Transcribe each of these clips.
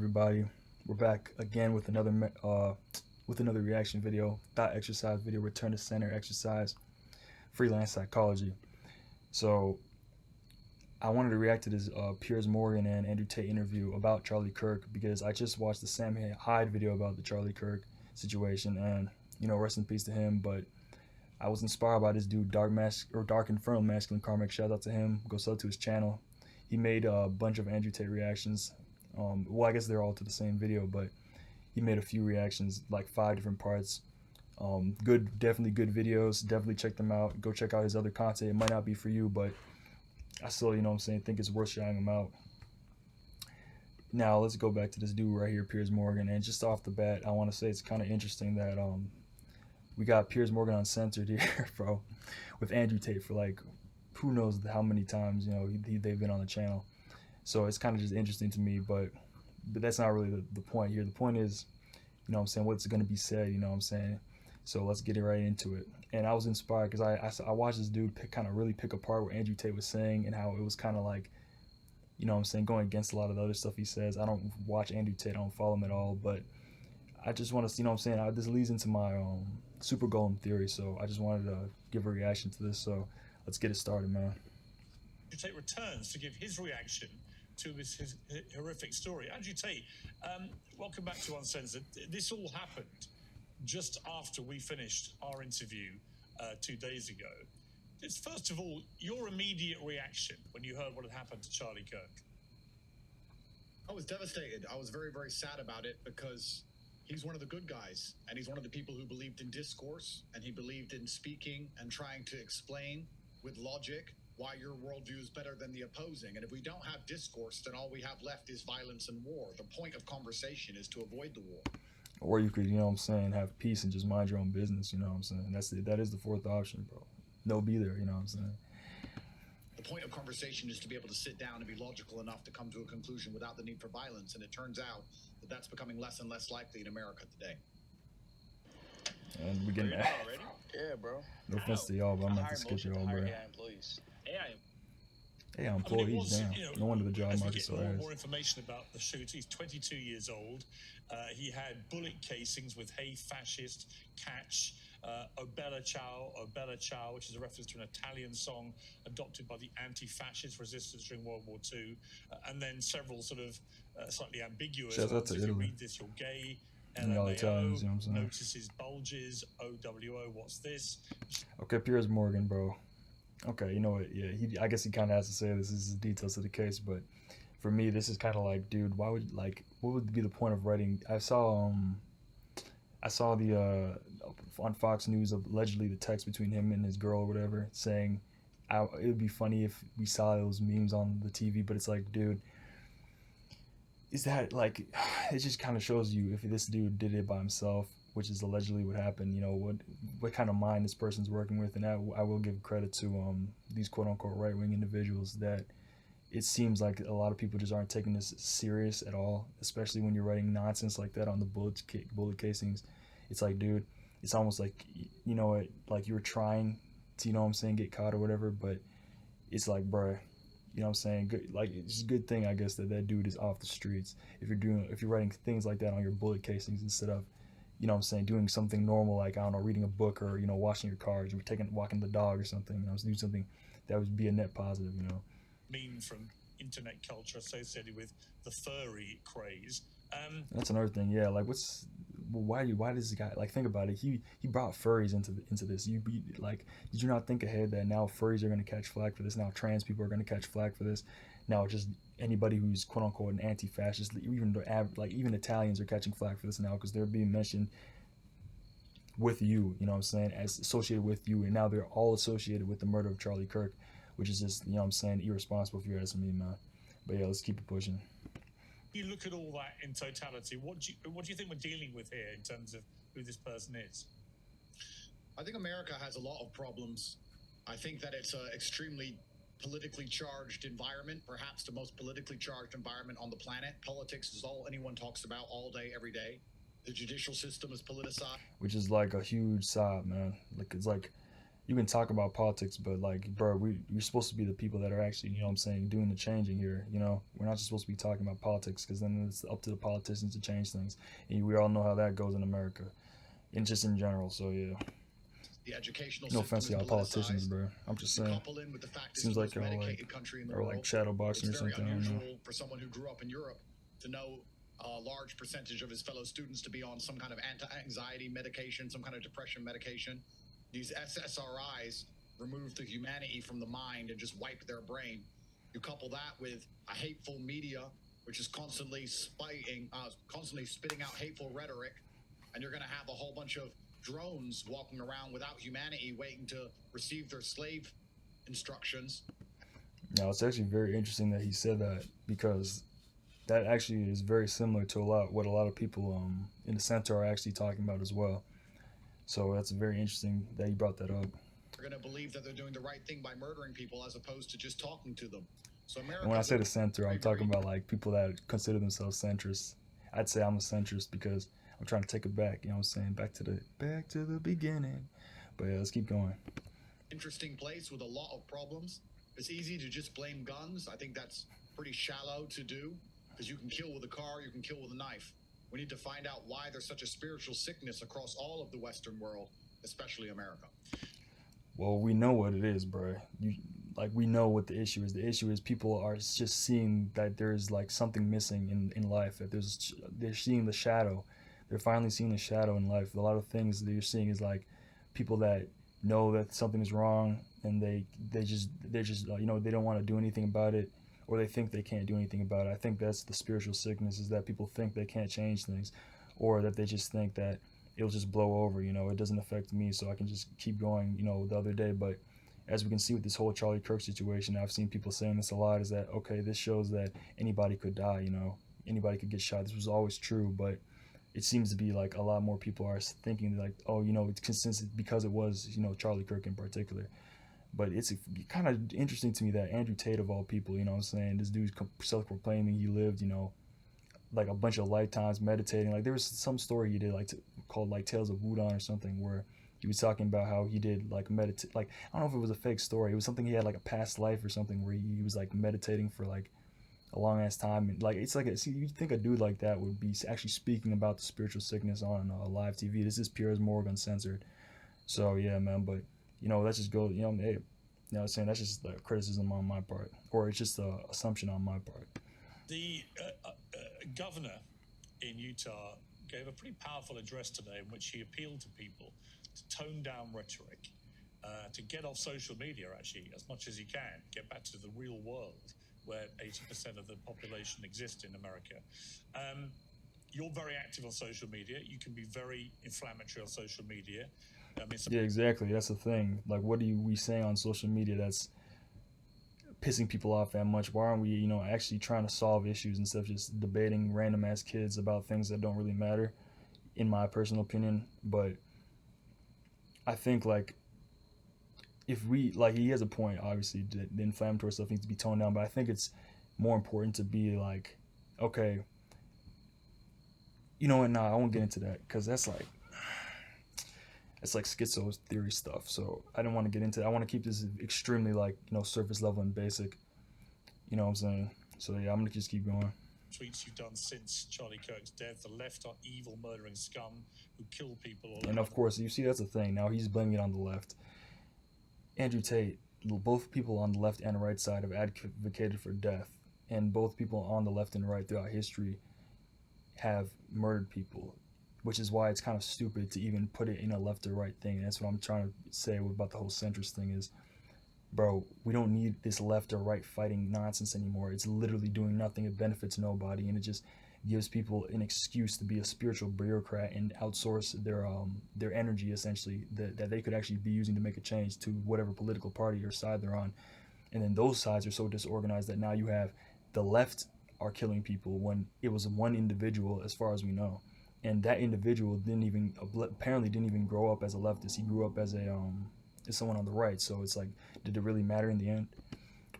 everybody? We're back again with another reaction video. Thought exercise video. Return to center exercise. Freelance psychology. So I wanted to react to this Piers Morgan and Andrew Tate interview about Charlie Kirk because I just watched the Sam Hyde video about the Charlie Kirk situation, and rest in peace to him. But I was inspired by this dude, Dark Infernal Masculine Karmic. Shout out to him. Go sub to his channel. He made a bunch of Andrew Tate reactions. Well, I guess they're all to the same video, but he made a few reactions, like 5 different parts. Definitely good videos. Definitely check them out. Go check out his other content. It might not be for you, but I still, think it's worth shouting him out. Now, let's go back to this dude right here, Piers Morgan. And just off the bat, I want to say it's kind of interesting that we got Piers Morgan uncensored here, bro, with Andrew Tate for like who knows how many times they've been on the channel. So it's kind of just interesting to me, but that's not really the point here. The point is, what's going to be said, So let's get right into it. And I was inspired because I watched this dude really pick apart what Andrew Tate was saying and how it was kind of like, going against a lot of the other stuff he says. I don't watch Andrew Tate, I don't follow him at all, but I just want to, this leads into my super golem theory, so I just wanted to give a reaction to this, so let's get it started, man. Andrew Tate returns to give his reaction to his horrific story. Andrew Tate, welcome back to Uncensored. This all happened just after we finished our interview 2 days ago. It's first of all your immediate reaction when you heard what had happened to Charlie Kirk. I was devastated. I was very, very sad about it because he's one of the good guys, and he's one of the people who believed in discourse, and he believed in speaking and trying to explain with logic why your worldview is better than the opposing. And if we don't have discourse, then all we have left is violence and war. The point of conversation is to avoid the war. Or you could, have peace and just mind your own business, That is the fourth option, bro. No be there, The point of conversation is to be able to sit down and be logical enough to come to a conclusion without the need for violence. And it turns out that that's becoming less and less likely in America today. And we getting that. Already? Yeah, bro. No offense to y'all, but I'm about to skip y'all, bro. AI employees, damn. No wonder the job market's so ass. More information about the shooter. He's 22 years old. He had bullet casings with "Hey Fascist," "Catch," "O Bella Ciao," which is a reference to an Italian song adopted by the anti-fascist resistance during World War II, and then several sort of slightly ambiguous. Shout out to if Italy. you read this, you're gay. All Italians, Notices bulges. OWO. What's this? Okay, Piers Morgan, bro. Okay, you know what? Yeah, I guess he kind of has to say this. This is the details of the case, but for me, this is kind of like, dude, what would be the point of writing? I saw the on Fox News allegedly the text between him and his girl or whatever saying it would be funny if we saw those memes on the TV, but it's like, dude, is that like, it just kind of shows you if this dude did it by himself, which is allegedly what happened, what kind of mind this person's working with. And I will give credit to these quote-unquote right-wing individuals that it seems like a lot of people just aren't taking this serious at all, especially when you're writing nonsense like that on the bullet casings. It's like, dude, it's almost like, like you were trying to, get caught or whatever, but it's like, bruh, good, like, it's a good thing, I guess, that dude is off the streets. If you're writing things like that on your bullet casings instead of, doing something normal, like, I don't know, reading a book or, washing your car, or walking the dog or something, do something that would be a net positive, Meme from internet culture associated with the furry craze. That's another thing, yeah. Like, why does this guy, like, think about it? He brought furries into this. Did you not think ahead that now furries are gonna catch flack for this? Now trans people are gonna catch flack for this. Now just anybody who's quote unquote an anti-fascist, even Italians are catching flack for this now because they're being mentioned with you, as associated with you, and now they're all associated with the murder of Charlie Kirk, which is just, irresponsible if you're asking me, man. But yeah, let's keep it pushing. You look at all that in totality, what do you think we're dealing with here in terms of who this person is? I think America has a lot of problems. I think that it's an extremely politically charged environment, perhaps the most politically charged environment on the planet. Politics is all anyone talks about all day, every day. The judicial system is politicized. Which is like a huge sob, man. Like, it's like, you can talk about politics, but like, bro, we're supposed to be the people that are actually, you know what I'm saying, doing the changing here. You know, we're not just supposed to be talking about politics, because then it's up to the politicians to change things. And we all know how that goes in America, and just in general. So yeah, The educational no system offense is to y'all politicians, politicized. bro. I'm just You saying, couple in with the fact it's seems the like most y'all medicated country in the are world. like shadow boxing or It's very something. I don't know. unusual for someone who grew up in Europe to know a large percentage of his fellow students to be on some kind of anti-anxiety medication, some kind of depression medication. These SSRIs remove the humanity from the mind and just wipe their brain. You couple that with a hateful media, which is constantly spitting out hateful rhetoric, and you're going to have a whole bunch of drones walking around without humanity, waiting to receive their slave instructions. Now it's actually very interesting that he said that, because that actually is very similar to what a lot of people in the center are actually talking about as well. So that's very interesting that he brought that up. They're going to believe that they're doing the right thing by murdering people as opposed to just talking to them. So America. And when I say the center, I'm talking about like people that consider themselves centrists. I'd say I'm a centrist because I'm trying to take it back. You know what I'm saying? Back to the beginning. But yeah, let's keep going. Interesting place with a lot of problems. It's easy to just blame guns. I think that's pretty shallow to do, because you can kill with a car, you can kill with a knife. We need to find out why there's such a spiritual sickness across all of the Western world, especially America. Well, we know what it is, bro. We know what the issue is. The issue is people are just seeing that there's like something missing in life. That they're seeing the shadow. They're finally seeing the shadow in life. A lot of things that you're seeing is like people that know that something is wrong, and they're just you know, they don't want to do anything about it, or they think they can't do anything about it. I think that's the spiritual sickness, is that people think they can't change things, or that they just think that it'll just blow over, you know, it doesn't affect me, so I can just keep going, you know, the other day. But as we can see with this whole Charlie Kirk situation, I've seen people saying this a lot, is that, okay, this shows that anybody could die, you know, anybody could get shot. This was always true, but it seems to be like a lot more people are thinking like, oh, you know, it's consistent because it was, you know, Charlie Kirk in particular. But it's kind of interesting to me that Andrew Tate, of all people, you know what I'm saying, this dude's self-proclaiming he lived, you know, like a bunch of lifetimes meditating. Like there was some story he did called like Tales of Wudon or something, where he was talking about how he did like meditate. Like I don't know if it was a fake story. It was something he had like a past life or something where he was like meditating for like a long ass time. And like it's like you'd think a dude like that would be actually speaking about the spiritual sickness on live TV. This is Piers Morgan Uncensored. So yeah, man. But you know, let's just go. You know, hey, you know what I'm saying, that's just the criticism on my part, or it's just an assumption on my part. The governor in Utah gave a pretty powerful address today in which he appealed to people to tone down rhetoric, to get off social media, actually, as much as you can, get back to the real world where 80% of the population exists in America. You're very active on social media. You can be very inflammatory on social media. I mean, Yeah, exactly. That's the thing. Like, what are we saying on social media that's pissing people off that much? Why aren't we, you know, actually trying to solve issues instead of just debating random ass kids about things that don't really matter, in my personal opinion? But I think like if we like, he has a point. Obviously, the inflammatory stuff needs to be toned down. But I think it's more important to be like, okay, you know what? Nah, I won't get into that because that's like schizo theory stuff. So I didn't want to get into that. I want to keep this extremely like, you know, surface level and basic. You know what I'm saying? So yeah, I'm gonna just keep going. Tweets you've done since Charlie Kirk's death. The left are evil, murdering scum who kill people. And of course, you see, that's the thing. Now he's blaming it on the left. Andrew Tate, both people on the left and right side have advocated for death, and both people on the left and right throughout history have murdered people, which is why it's kind of stupid to even put it in a left or right thing. And that's what I'm trying to say about the whole centrist thing is, bro, we don't need this left or right fighting nonsense anymore. It's literally doing nothing. It benefits nobody, and it just gives people an excuse to be a spiritual bureaucrat and outsource their energy, essentially, that they could actually be using to make a change to whatever political party or side they're on. And then those sides are so disorganized that now you have the left are killing people when it was one individual, as far as we know. And that individual apparently didn't even grow up as a leftist. He grew up as someone on the right. So it's like, did it really matter in the end?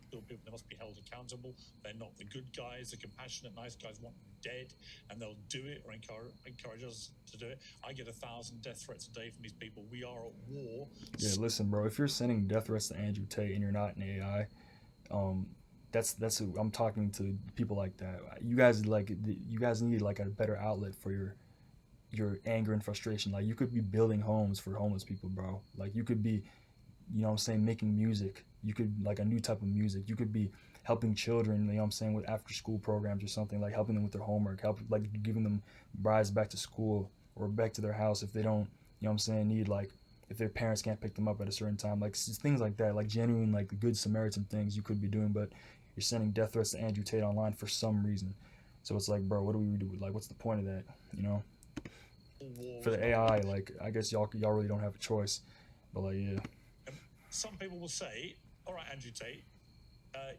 kill people, they must be held accountable. They're not the good guys. The compassionate, nice guys want them dead, and they'll do it or encourage us to do it. I get 1,000 death threats a day from these people. We are at war. Yeah, listen, bro. If you're sending death threats to Andrew Tate and you're not an AI, that's who I'm talking to. People like that. You guys need like a better outlet for your anger and frustration. Like, you could be building homes for homeless people, bro. Like, you could be, you know what I'm saying, making music. You could, like, a new type of music. You could be helping children, you know what I'm saying, with after school programs or something, like helping them with their homework, like giving them rides back to school or back to their house if they don't, you know what I'm saying, need, like, if their parents can't pick them up at a certain time, like things like that, like genuine, like the good Samaritan things you could be doing. But you're sending death threats to Andrew Tate online for some reason. So it's like, bro, what do we do? Like, what's the point of that, you know? For the AI, like, I guess y'all really don't have a choice. But, like, yeah. Some people will say, all right, Andrew Tate,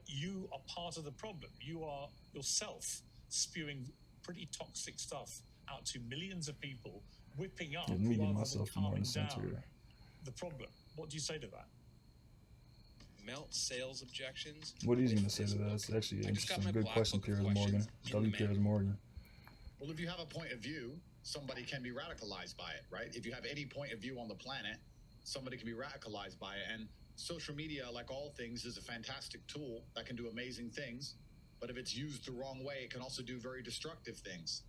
you are part of the problem. You are yourself spewing pretty toxic stuff out to millions of people, whipping up rather than calming down the problem. What do you say to that? Melt sales objections. What are you going to say to that? That's actually an interesting. Good question, Piers Morgan. Piers Morgan. Well, if you have a point of view, somebody can be radicalized by it, right? If you have any point of view on the planet, somebody can be radicalized by it. And social media, like all things, is a fantastic tool that can do amazing things. But if it's used the wrong way, it can also do very destructive things.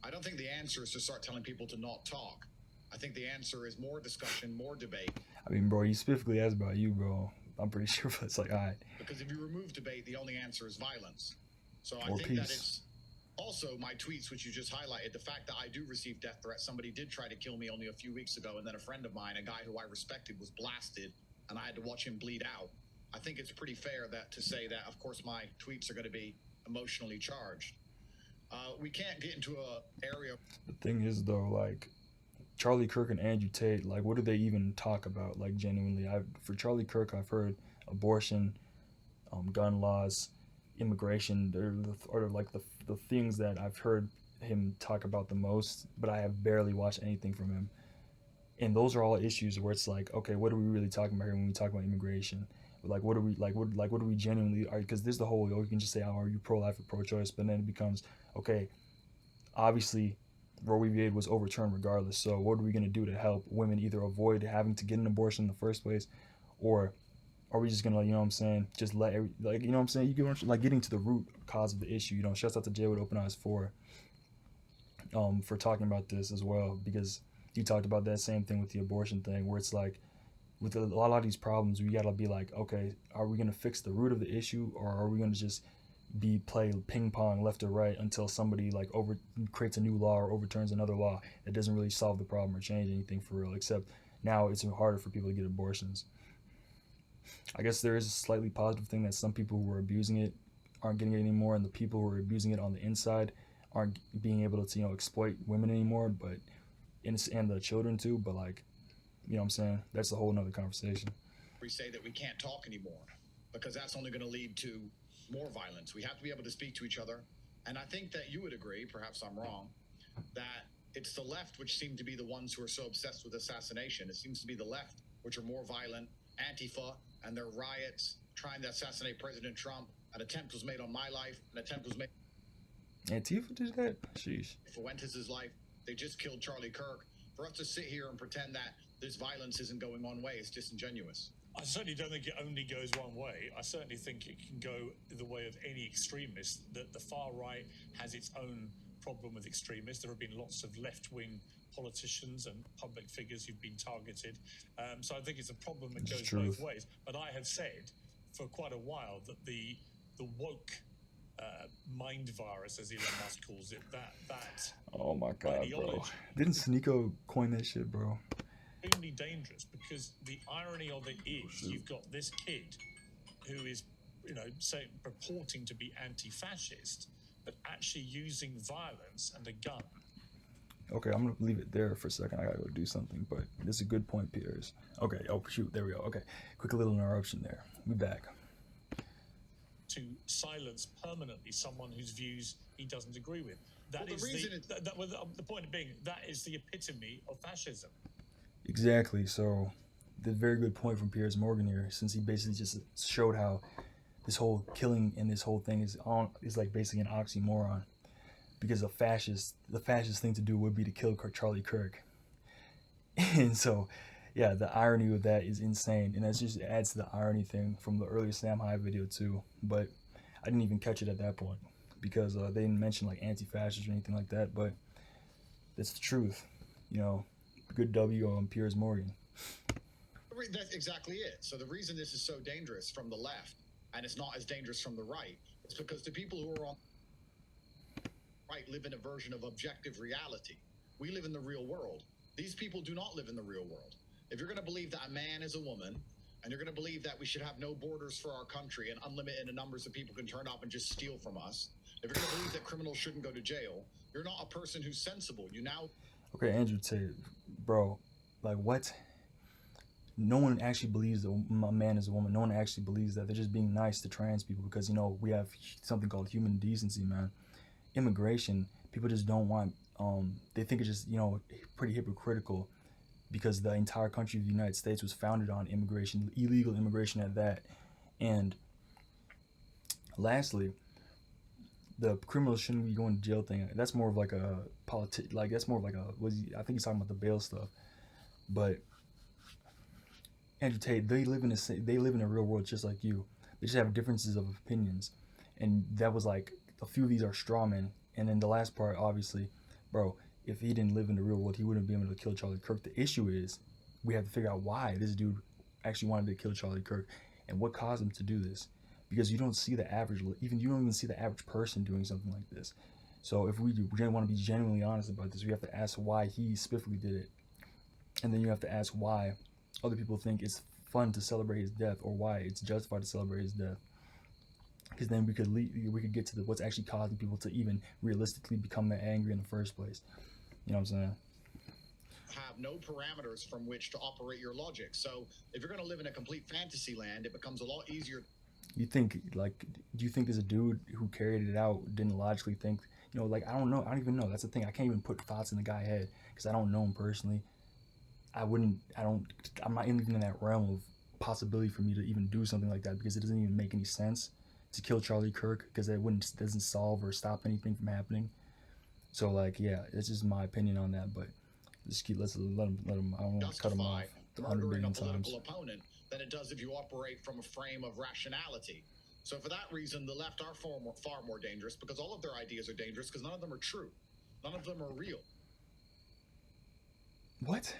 I don't think the answer is to start telling people to not talk. I think the answer is more discussion, more debate. I mean, bro, he specifically asked about you, bro. I'm pretty sure it's like, all right. Because if you remove debate, the only answer is violence. So I or think peace. that it's also my tweets, which you just highlighted, the fact that I do receive death threats. Somebody did try to kill me only a few weeks ago, and then a friend of mine, a guy who I respected, was blasted, and I had to watch him bleed out. I think it's pretty fair that to say that, of course, my tweets are going to be emotionally charged. We can't get into a area. The thing is, though, like, Charlie Kirk and Andrew Tate, like, what do they even talk about? Like, genuinely, for Charlie Kirk, I've heard abortion, gun laws, immigration, or like the things that I've heard him talk about the most, but I have barely watched anything from him. And those are all issues where it's like, okay, what are we really talking about here when we talk about immigration? Like, what are we what do we genuinely? Because there's the whole, you can just say, oh, are you pro-life or pro-choice? But then it becomes, okay, obviously Roe v. Wade was overturned regardless. So what are we going to do to help women either avoid having to get an abortion in the first place, or are we just going to, you know what I'm saying, just let you know what I'm saying? You get, like, getting to the root cause of the issue. You know, shouts out to Jay with Open Eyes for talking about this as well, because he talked about that same thing with the abortion thing, where it's like, with a lot of these problems, we gotta be like, okay, are we gonna fix the root of the issue, or are we gonna just play ping pong left or right until somebody like creates a new law or overturns another law that doesn't really solve the problem or change anything for real, except now it's harder for people to get abortions. I guess there is a slightly positive thing that some people who are abusing it aren't getting it anymore, and the people who are abusing it on the inside aren't being able to, you know, exploit women anymore, but and the children too. But, like, you know what I'm saying? That's a whole nother conversation. We say that we can't talk anymore because that's only going to lead to more violence. We have to be able to speak to each other. And I think that you would agree, perhaps I'm wrong, that it's the left which seem to be the ones who are so obsessed with assassination. It seems to be the left which are more violent. Antifa and their riots trying to assassinate President Trump. An attempt was made on my life. An attempt was made. Antifa did that? Sheesh. Fuentes' life. They just killed Charlie Kirk. For us to sit here and pretend that this violence isn't going one way is disingenuous. I certainly don't think it only goes one way. I certainly think it can go the way of any extremist. That the far right has its own problem with extremists. There have been lots of left-wing politicians and public figures who've been targeted. So I think it's a problem that goes both ways. But I have said for quite a while that the woke mind virus, as Elon Musk calls it, that oh my god, bro, didn't Sneeko coin that shit, bro? Extremely dangerous, because the irony of it is you've got this kid who is, you know, purporting to be anti-fascist, but actually using violence and a gun. Okay, I'm gonna leave it there for a second. I gotta go do something, but this is a good point, Piers. Okay, oh shoot, there we go. Okay, quick little interruption there. We back. To silence permanently someone whose views he doesn't agree with. That is the point being, that is the epitome of fascism. Exactly. So, the very good point from Piers Morgan here, since he basically just showed how this whole killing and this whole thing is like basically an oxymoron, because the fascist thing to do would be to kill Charlie Kirk. And so, yeah, the irony of that is insane, and that just adds to the irony thing from the earlier Sam High video too. But I didn't even catch it at that point because they didn't mention like anti-fascist or anything like that. But that's the truth, you know. Good W on Piers Morgan. That's exactly it. So the reason this is so dangerous from the left, and it's not as dangerous from the right, is because the people who are on the right live in a version of objective reality. We live in the real world. These people do not live in the real world. If you're going to believe that a man is a woman, and you're going to believe that we should have no borders for our country and unlimited numbers of people can turn up and just steal from us, if you're going to believe that criminals shouldn't go to jail, you're not a person who's sensible. You now... Okay, Andrew Tate, bro, like what? No one actually believes that a man is a woman. No one actually believes that. They're just being nice to trans people because, you know, we have something called human decency, man. Immigration, people just don't want, they think it's just, you know, pretty hypocritical because the entire country of the United States was founded on immigration, illegal immigration at that. And lastly, the criminals shouldn't be going to jail thing. That's more of like a that's more of like a, I think he's talking about the bail stuff. But Andrew Tate, they live in a real world just like you. They just have differences of opinions, and that was like a few of these are straw men. And then the last part, obviously, bro, if he didn't live in the real world, he wouldn't be able to kill Charlie Kirk. The issue is we have to figure out why this dude actually wanted to kill Charlie Kirk and what caused him to do this. Because you don't see the average, you don't even see the average person doing something like this. So if we want to be genuinely honest about this, we have to ask why he specifically did it, and then you have to ask why other people think it's fun to celebrate his death, or why it's justified to celebrate his death. Because then we could get to what's actually causing people to even realistically become that angry in the first place. You know what I'm saying? Have no parameters from which to operate your logic. So if you're going to live in a complete fantasy land, it becomes a lot easier. You think, like, do you think there's a dude who carried it out didn't logically think, you know, like, I don't know, I don't even know. That's the thing. I can't even put thoughts in the guy's head because I don't know him personally. I'm not even in that realm of possibility for me to even do something like that because it doesn't even make any sense to kill Charlie Kirk because it doesn't solve or stop anything from happening. So, like, yeah, it's just my opinion on that, but let's let him, I don't want to cut him off 100 billion times. Opponent than it does if you operate from a frame of rationality. So for that reason, the left are far more dangerous because all of their ideas are dangerous because none of them are true. None of them are real. What?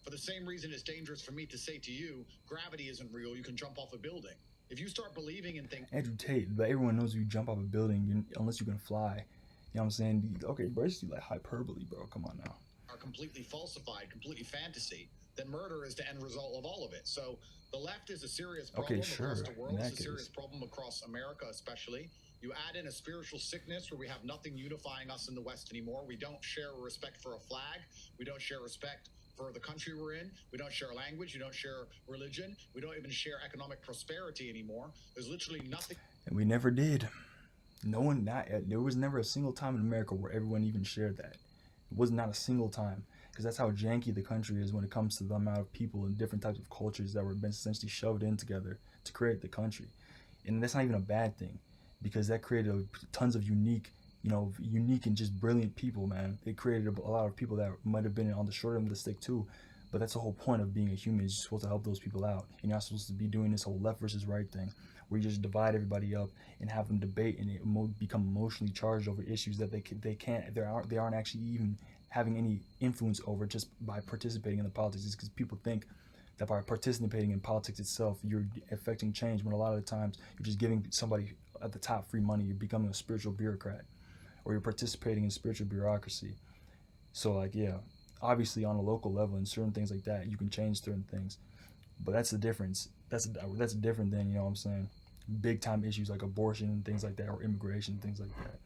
For the same reason it's dangerous for me to say to you, gravity isn't real, you can jump off a building. If you start believing in things... Andrew Tate, but everyone knows if you jump off a building, unless you can fly. You know what I'm saying? Okay, bro, it's like hyperbole, bro. Come on now. Are completely falsified, completely fantasy, then murder is the end result of all of it. So the left is a serious problem across the world. It's a serious problem across America, especially. You add in a spiritual sickness where we have nothing unifying us in the West anymore. We don't share respect for a flag. We don't share respect for the country we're in. We don't share language. We don't share religion. We don't even share economic prosperity anymore. There's literally nothing. And we never did. There was never a single time in America where everyone even shared that. It was not a single time. Because that's how janky the country is when it comes to the amount of people and different types of cultures that were essentially shoved in together to create the country. And that's not even a bad thing, because that created tons of unique and just brilliant people, man. It created a lot of people that might have been on the short end of the stick too. But that's the whole point of being a human, is you're supposed to help those people out. And you're not supposed to be doing this whole left versus right thing, where you just divide everybody up and have them debate and become emotionally charged over issues that they aren't actually even having any influence over just by participating in the politics. It's because people think that by participating in politics itself, you're affecting change, when a lot of the times you're just giving somebody at the top free money. You're becoming a spiritual bureaucrat, or you're participating in spiritual bureaucracy. So, like, yeah, obviously on a local level and certain things like that, you can change certain things, but that's the difference. That's a different thing, you know what I'm saying? Big time issues like abortion and things like that, or immigration, things like that.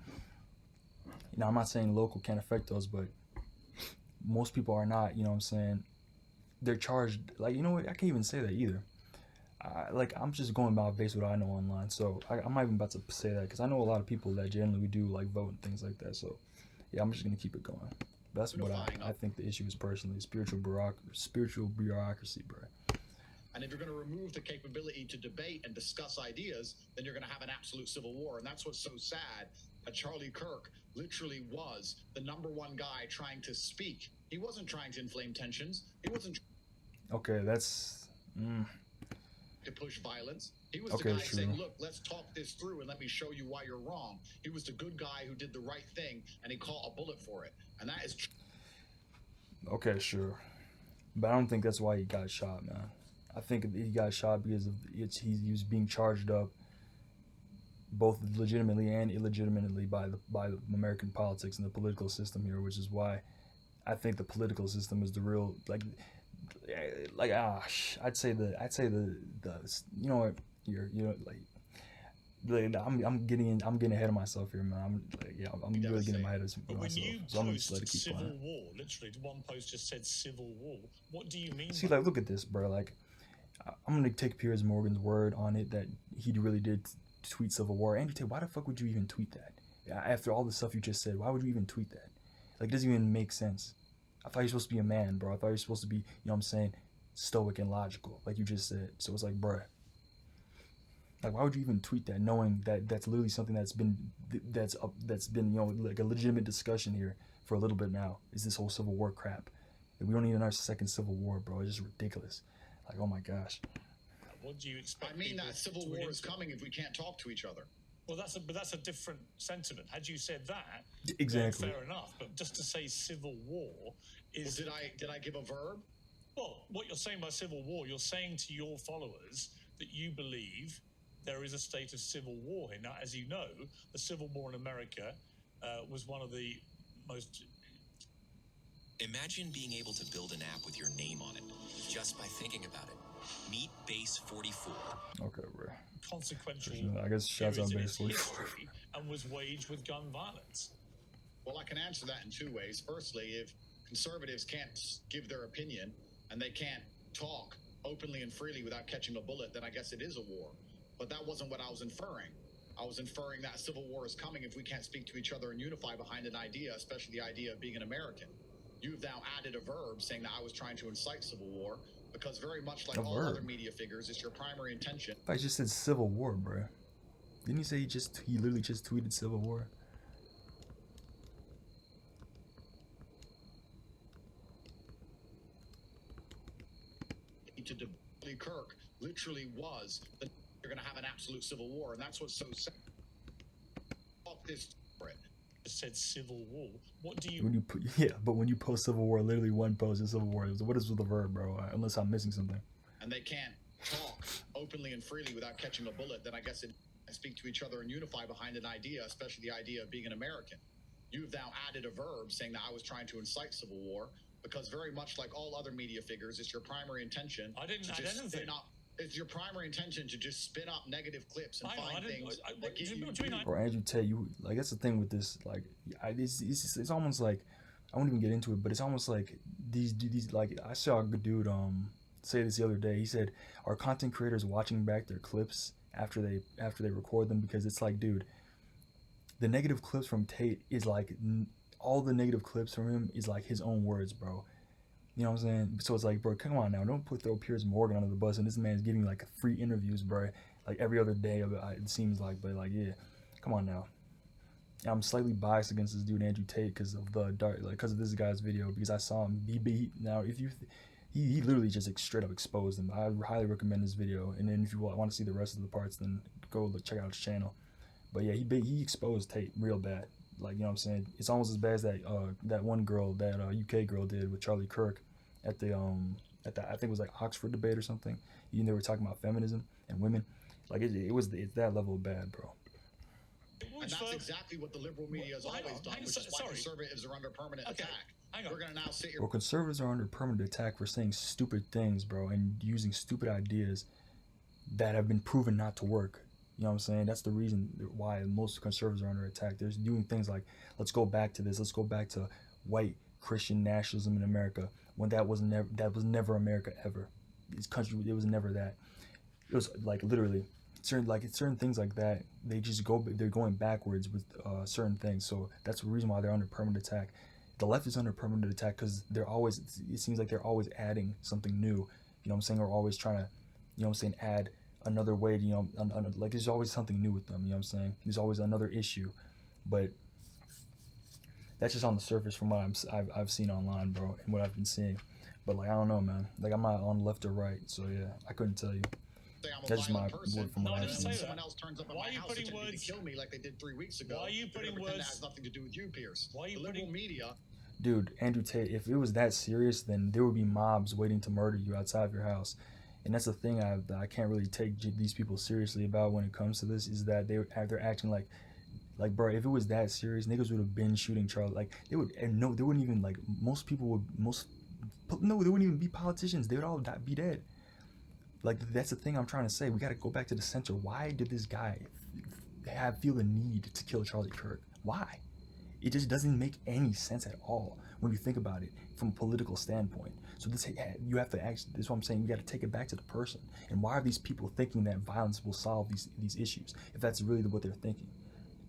Now, I'm not saying local can't affect those, but most people are not, you know what I'm saying? They're charged, like, you know what, I can't even say that either. I'm just going about based on what I know online, so I'm not even about to say that, because I know a lot of people that generally do, like, vote and things like that, so, yeah, I'm just going to keep it going. That's what I think the issue is personally, spiritual bureaucracy, bro. And if you're going to remove the capability to debate and discuss ideas, then you're going to have an absolute civil war. And that's what's so sad, that Charlie Kirk literally was the #1 guy trying to speak. He wasn't trying to inflame tensions. He wasn't Okay, that's to push violence. He was okay, the guy true. saying, look, let's talk this through and let me show you why you're wrong. He was the good guy who did the right thing, and he caught a bullet for it. And that is Okay, sure. But I don't think that's why he got shot, man. I think he got shot because he was being charged up both legitimately and illegitimately by the American politics and the political system here, which is why I think the political system is the real I'd say the you know what I'm getting ahead of myself here, man. I'm really getting ahead of But when myself. you So I'm gonna just let it post keep civil going. war, literally one post just said civil war. What do you mean? See, by like, look at this, bro. Like, I'm gonna take Piers Morgan's word on it that he really did tweet civil war. Andrew Tate, why the fuck would you even tweet that? After all the stuff you just said, why would you even tweet that? Like, it doesn't even make sense. I thought you're supposed to be a man, bro. I thought you're supposed to be, you know what I'm saying, stoic and logical, like you just said. So it's like, bruh, like, why would you even tweet that, knowing that that's literally something that's been you know, like a legitimate discussion here for a little bit now, is this whole civil war crap. We don't need another second civil war, bro. It's just ridiculous. Like, oh my gosh. What do you expect? I mean, people that civil to war react is to? coming if we can't talk to each other. Well, that's a different sentiment. Had you said that, Exactly. then fair enough. But just to say civil war is. Well, did I give a verb? Well, what you're saying by civil war, you're saying to your followers that you believe there is a state of civil war here. Now, as you know, the Civil War in America was one of the most. Imagine being able to build an app with your name on it just by thinking about it. Meet Base 44. Okay, bro. Consequential. I guess shouts out periods in Base its 44. history and was waged with gun violence. Well, I can answer that in two ways. Firstly, if conservatives can't give their opinion and they can't talk openly and freely without catching a bullet, then I guess it is a war. But that wasn't what I was inferring. I was inferring that civil war is coming if we can't speak to each other and unify behind an idea, especially the idea of being an American. You've now added a verb saying that I was trying to incite civil war, because very much like all other media figures, it's your primary intention. I just said civil war, bro. Didn't he say he literally just tweeted civil war? To Kirk literally was that you're going to have an absolute civil war, and that's what's so sad. Fuck this for it. Just said civil war. What do you? When you but when you post civil war, literally one post is civil war. What is with the verb, bro? Unless I'm missing something. And they can't talk openly and freely without catching a bullet, then I guess it speak to each other and unify behind an idea, especially the idea of being an American. You've now added a verb saying that I was trying to incite civil war, because very much like all other media figures, it's your primary intention. I didn't add anything. It's your primary intention to just spin up negative clips and find things that get you. Or Andrew Tate, you like, that's the thing with this. Like, it's almost like, I won't even get into it, but it's almost like these like, I saw a good dude say this the other day. He said, are content creators watching back their clips after they record them? Because it's like, dude, the negative clips from Tate is like, all the negative clips from him is like his own words, bro. You know what I'm saying? So it's like, bro, come on now. Don't throw Piers Morgan under the bus. And this man's giving like free interviews, bro. Like every other day, it seems like. But like, yeah, come on now. And I'm slightly biased against this dude, Andrew Tate, because of this guy's video. Because I saw him. He literally just straight up exposed him. I highly recommend this video. And then if you want to see the rest of the parts, then go check out his channel. But yeah, he exposed Tate real bad. Like, you know what I'm saying? It's almost as bad as that one girl, that UK girl did with Charlie Kirk at the I think it was like Oxford debate or something. They were talking about feminism and women. Like it's that level of bad, bro. And that's exactly what the liberal media has always done, which is why conservatives are under permanent attack. We're going to now sit here. Well, conservatives are under permanent attack for saying stupid things, bro, and using stupid ideas that have been proven not to work. You know what I'm saying? That's the reason why most conservatives are under attack. They're doing things like, let's go back to this. Let's go back to white Christian nationalism in America, when that was never America ever. This country, it was never that. It was like literally certain things like that. They're going backwards with certain things. So that's the reason why they're under permanent attack. The left is under permanent attack because it seems like they're always adding something new. You know what I'm saying? Or always trying to you know what I'm saying, add another way to, you know, like there's always something new with them, you know what I'm saying? There's always another issue, but that's just on the surface from what I've seen online, bro, and what I've been seeing. But like I don't know, man. Like I'm not on left or right, so yeah, I couldn't tell you. Say I'm a That's just my violent person. word from No, what I I've didn't seen. say that. Someone else turns up at Why my are you house putting attempting words- to kill me like they did 3 weeks ago. Why are you they're gonna putting pretend words- that has nothing to do with you, Piers? Why are you The liberal putting- media. Dude, Andrew Tate, if it was that serious, then there would be mobs waiting to murder you outside of your house. And that's the thing that I can't really take these people seriously about when it comes to this, is that they're acting like, bro, if it was that serious, niggas would have been shooting Charlie. Like they would, and no, they wouldn't even, like, most people would, no, they wouldn't even be politicians. They would all be dead. Like that's the thing I'm trying to say. We got to go back to the center. Why did this guy feel the need to kill Charlie Kirk? Why? It just doesn't make any sense at all when you think about it from a political standpoint. So this, you have to actually, this is what I'm saying, you got to take it back to the person. And why are these people thinking that violence will solve these issues, if that's really what they're thinking?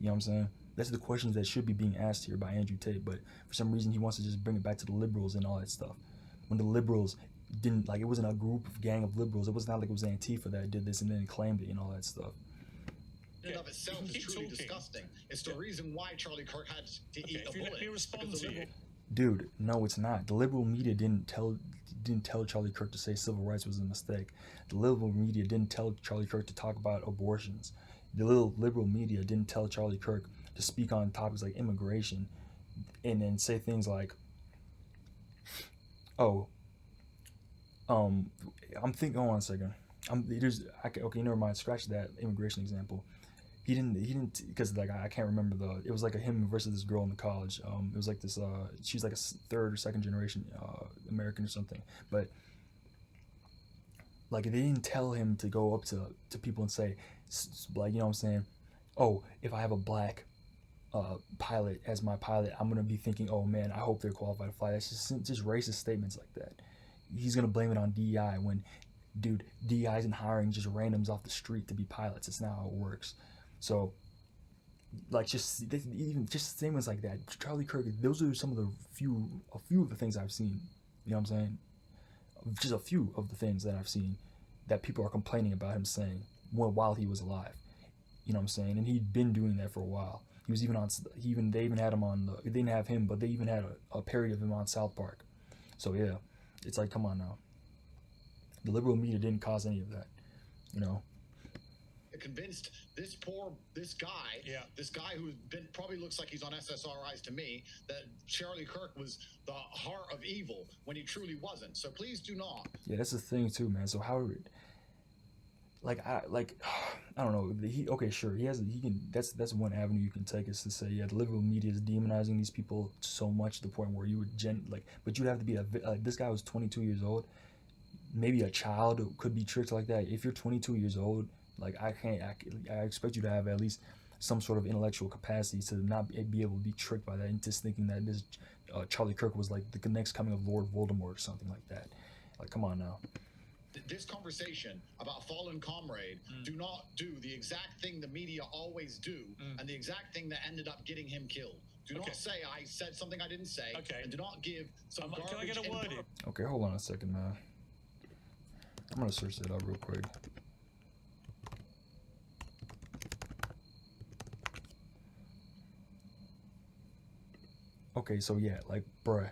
You know what I'm saying? That's the questions that should be being asked here by Andrew Tate, but for some reason he wants to just bring it back to the liberals and all that stuff. When the liberals didn't, like, it wasn't a gang of liberals. It was not like it was Antifa that did this and then claimed it and all that stuff. In and of itself is Keep truly talking. disgusting. It's the reason why Charlie Kirk had to eat a if you let bullet. me respond because the to you. liberal- Dude, no, it's not. The liberal media didn't tell Charlie Kirk to say civil rights was a mistake. The liberal media didn't tell Charlie Kirk to talk about abortions. The liberal media didn't tell Charlie Kirk to speak on topics like immigration, and then say things like, "Oh, I'm thinking. Hold on a second. Okay, never mind. Scratch that immigration example. He didn't, because like I can't remember it was like a him versus this girl in the college. It was like this, she's like a third or second generation American or something, but like they didn't tell him to go up to people and say, like, you know what I'm saying, oh, if I have a black pilot as my pilot, I'm gonna be thinking, oh man, I hope they're qualified to fly. That's just racist statements like that. He's gonna blame it on DEI when, dude, DEI isn't hiring just randoms off the street to be pilots. It's not how it works. So, like, just statements like that. Charlie Kirk, those are some of a few of the things I've seen. You know what I'm saying? Just a few of the things that I've seen that people are complaining about him saying while he was alive. You know what I'm saying? And he'd been doing that for a while. He was even on. They even had him on. They didn't have him, but they even had a parody of him on South Park. So yeah, it's like, come on now. The liberal media didn't cause any of that. You know. Convinced this guy who's been, probably looks like he's on SSRIs to me, that Charlie Kirk was the heart of evil when he truly wasn't. So please do not. Yeah, that's the thing too, man. So how, I don't know. Okay, sure. He can. That's one avenue you can take, is to say, yeah, the liberal media is demonizing these people so much to the point where you would but you'd have to be this guy was 22 years old. Maybe a child could be tricked like that. If you're 22 years old, like, I expect you to have at least some sort of intellectual capacity to not be able to be tricked by that and just thinking that this Charlie Kirk was like the next coming of Lord Voldemort or something like that. Like, come on now. This conversation about fallen comrade, do not do the exact thing the media always do, and the exact thing that ended up getting him killed. Do not say I said something I didn't say, and do not give some garbage. Can I get a word in? Okay, hold on a second, man. I'm gonna search that up real quick. Okay, so yeah, like, bruh.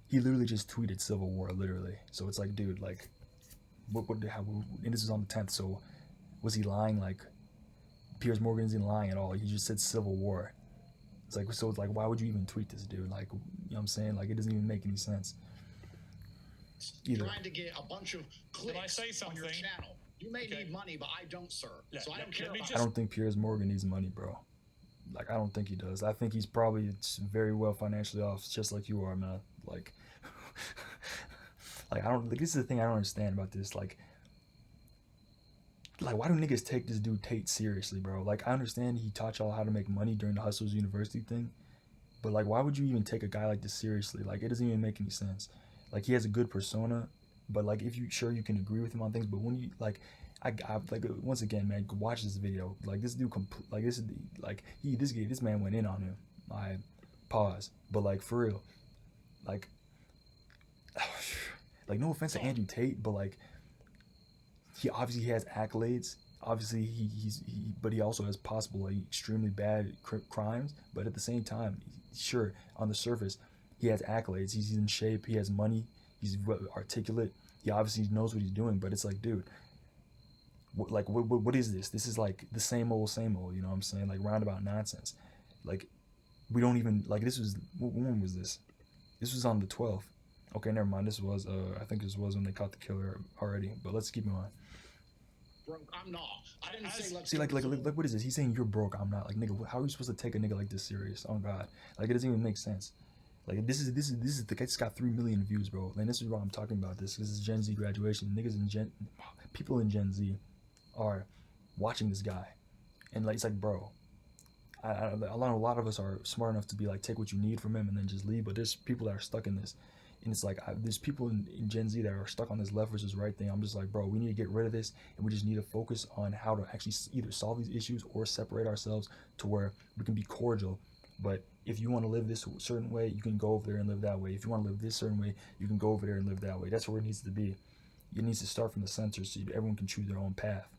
He literally just tweeted Civil War, literally. So it's like, dude, like, and this is on the 10th, so was he lying? Like, Piers Morgan isn't lying at all. He just said Civil War. It's like, so it's like, why would you even tweet this, dude? Like, you know what I'm saying? Like, it doesn't even make any sense. Either. Trying to get a bunch of clicks on your channel. You may need money, but I don't, sir. So I don't care about I don't think Piers Morgan needs money, bro. Like, I don't think he does. I think he's probably very well financially off, just like you are, man. Like, I don't. Like, this is the thing I don't understand about this. Like, why do niggas take this dude Tate seriously, bro? Like, I understand he taught y'all how to make money during the Hustlers University thing, but like, why would you even take a guy like this seriously? Like, it doesn't even make any sense. Like, he has a good persona, but like, if you you can agree with him on things, but when you like. I like, once again, man, watch this video. Like, this dude, this man went in on him. I pause, but like, for real, like, Like, no offense to Andrew Tate, but like, he obviously has accolades. Obviously, but he also has possible like extremely bad crimes. But at the same time, sure, on the surface, he has accolades. He's in shape. He has money. He's articulate. He obviously knows what he's doing. But it's like, dude, what is this? This is like the same old, same old. You know what I'm saying? Like roundabout nonsense. Like, we don't even like. This was, when was this? This was on the 12th. Okay, never mind. This was I think this was when they caught the killer already. But let's keep going. Broke. I'm not. I didn't say let's See, like, what is this? He's saying you're broke. I'm not. Like, nigga, how are you supposed to take a nigga like this serious? Oh God, like, it doesn't even make sense. Like, this is the guy's got 3 million views, bro. And this is why I'm talking about this. This is Gen Z graduation. Niggas in people in Gen Z are watching this guy, and like, it's like, bro, a lot of us are smart enough to be like, take what you need from him and then just leave. But there's people that are stuck in this. And it's like, there's people in Gen Z that are stuck on this left versus right thing. I'm just like, bro, we need to get rid of this, and we just need to focus on how to actually either solve these issues or separate ourselves to where we can be cordial. But if you want to live this certain way, you can go over there and live that way. If you want to live this certain way, you can go over there and live that way. That's where it needs to be. It needs to start from the center so everyone can choose their own path.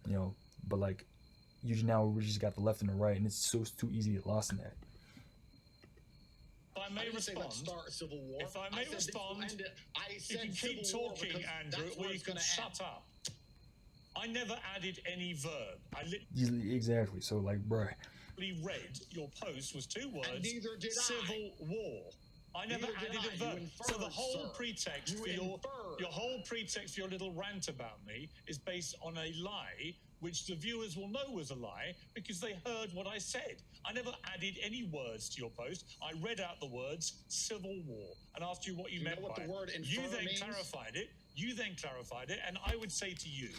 You know, but like, we just got the left and the right, and it's too easy to get lost in that. If I may respond, start a civil war. If I may respond, you can keep talking, Andrew, or you can shut up. I never added any verb. Exactly. So, like, bro, read your post was 2 words. And neither did civil war. I never added a verb. So the whole pretext for your whole pretext for your little rant about me is based on a lie, which the viewers will know was a lie because they heard what I said. I never added any words to your post. I read out the words civil war and asked you what you meant by it. You then clarified it. And I would say to you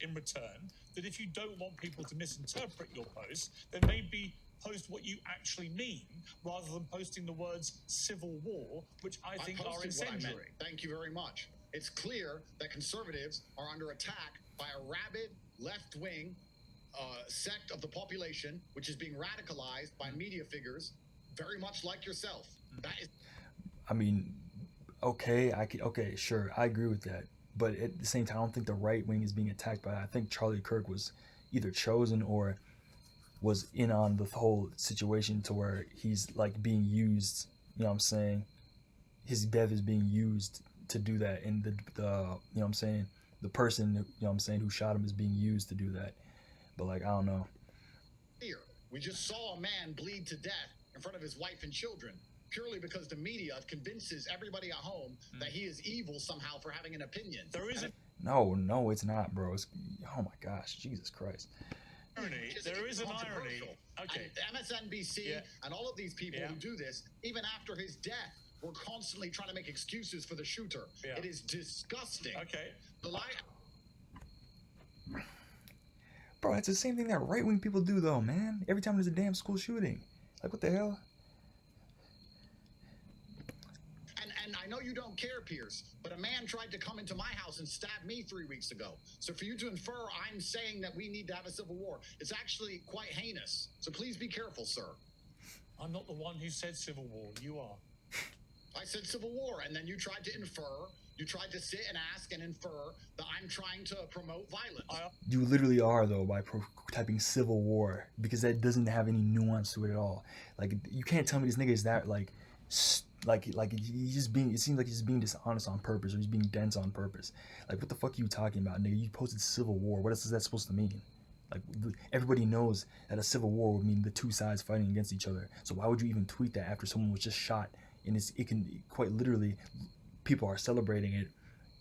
in return that if you don't want people to misinterpret your post, then maybe post what you actually mean rather than posting the words civil war, which I think are incendiary. Thank you very much. It's clear that conservatives are under attack by a rabid left-wing sect of the population, which is being radicalized by media figures, very much like yourself. That is. I mean, okay, sure, I agree with that. But at the same time, I don't think the right wing is being attacked by that. I think Charlie Kirk was either chosen or was in on the whole situation to where he's like being used. You know what I'm saying? His death is being used to do that, and the you know what I'm saying, the person, you know what I'm saying, who shot him is being used to do that. But like, I don't know. Here, we just saw a man bleed to death in front of his wife and children, purely because the media convinces everybody at home that he is evil somehow for having an opinion. There is No, it's not, bro. It's, oh my gosh, Jesus Christ. irony. There is an irony. Okay. And MSNBC and all of these people who do this, even after his death, we're constantly trying to make excuses for the shooter. Yeah. It is disgusting. Okay. Bro, it's the same thing that right-wing people do, though, man. Every time there's a damn school shooting. Like, what the hell? And I know you don't care, Piers, but a man tried to come into my house and stab me 3 weeks ago. So for you to infer I'm saying that we need to have a civil war, it's actually quite heinous. So please be careful, sir. I'm not the one who said civil war. You are. I said civil war, and then you tried to infer, you tried to sit and ask and infer that I'm trying to promote violence. You literally are, though, by typing civil war, because that doesn't have any nuance to it at all. Like, you can't tell me this nigga is that, like he's just being, it seems like he's being dishonest on purpose, or he's being dense on purpose. Like, what the fuck are you talking about, nigga? You posted civil war. What is that supposed to mean? Like, everybody knows that a civil war would mean the two sides fighting against each other. So why would you even tweet that after someone was just shot? And it can quite literally, people are celebrating it,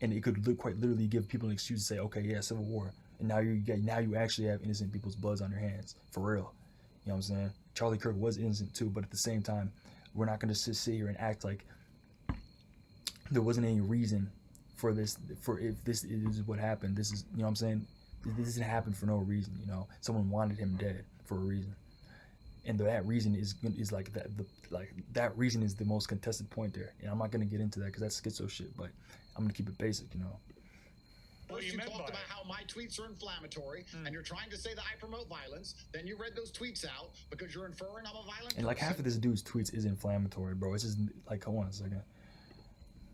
and it could quite literally give people an excuse to say, okay, yeah, civil war, and now you actually have innocent people's bloods on your hands, for real. You know what I'm saying? Charlie Kirk was innocent too, but at the same time, we're not going to sit here and act like there wasn't any reason for this. For if this is what happened, this is, you know what I'm saying? This didn't happen for no reason. You know, someone wanted him dead for a reason, and that reason is like that. That reason is the most contested point there, and I'm not going to get into that because that's schizo shit. But I'm going to keep it basic, you know. First you talked about how my tweets are inflammatory, and you're trying to say that I promote violence. Then you read those tweets out because you're inferring I'm a violent person. And like half of this dude's tweets is inflammatory, bro. It's just like, hold on a second.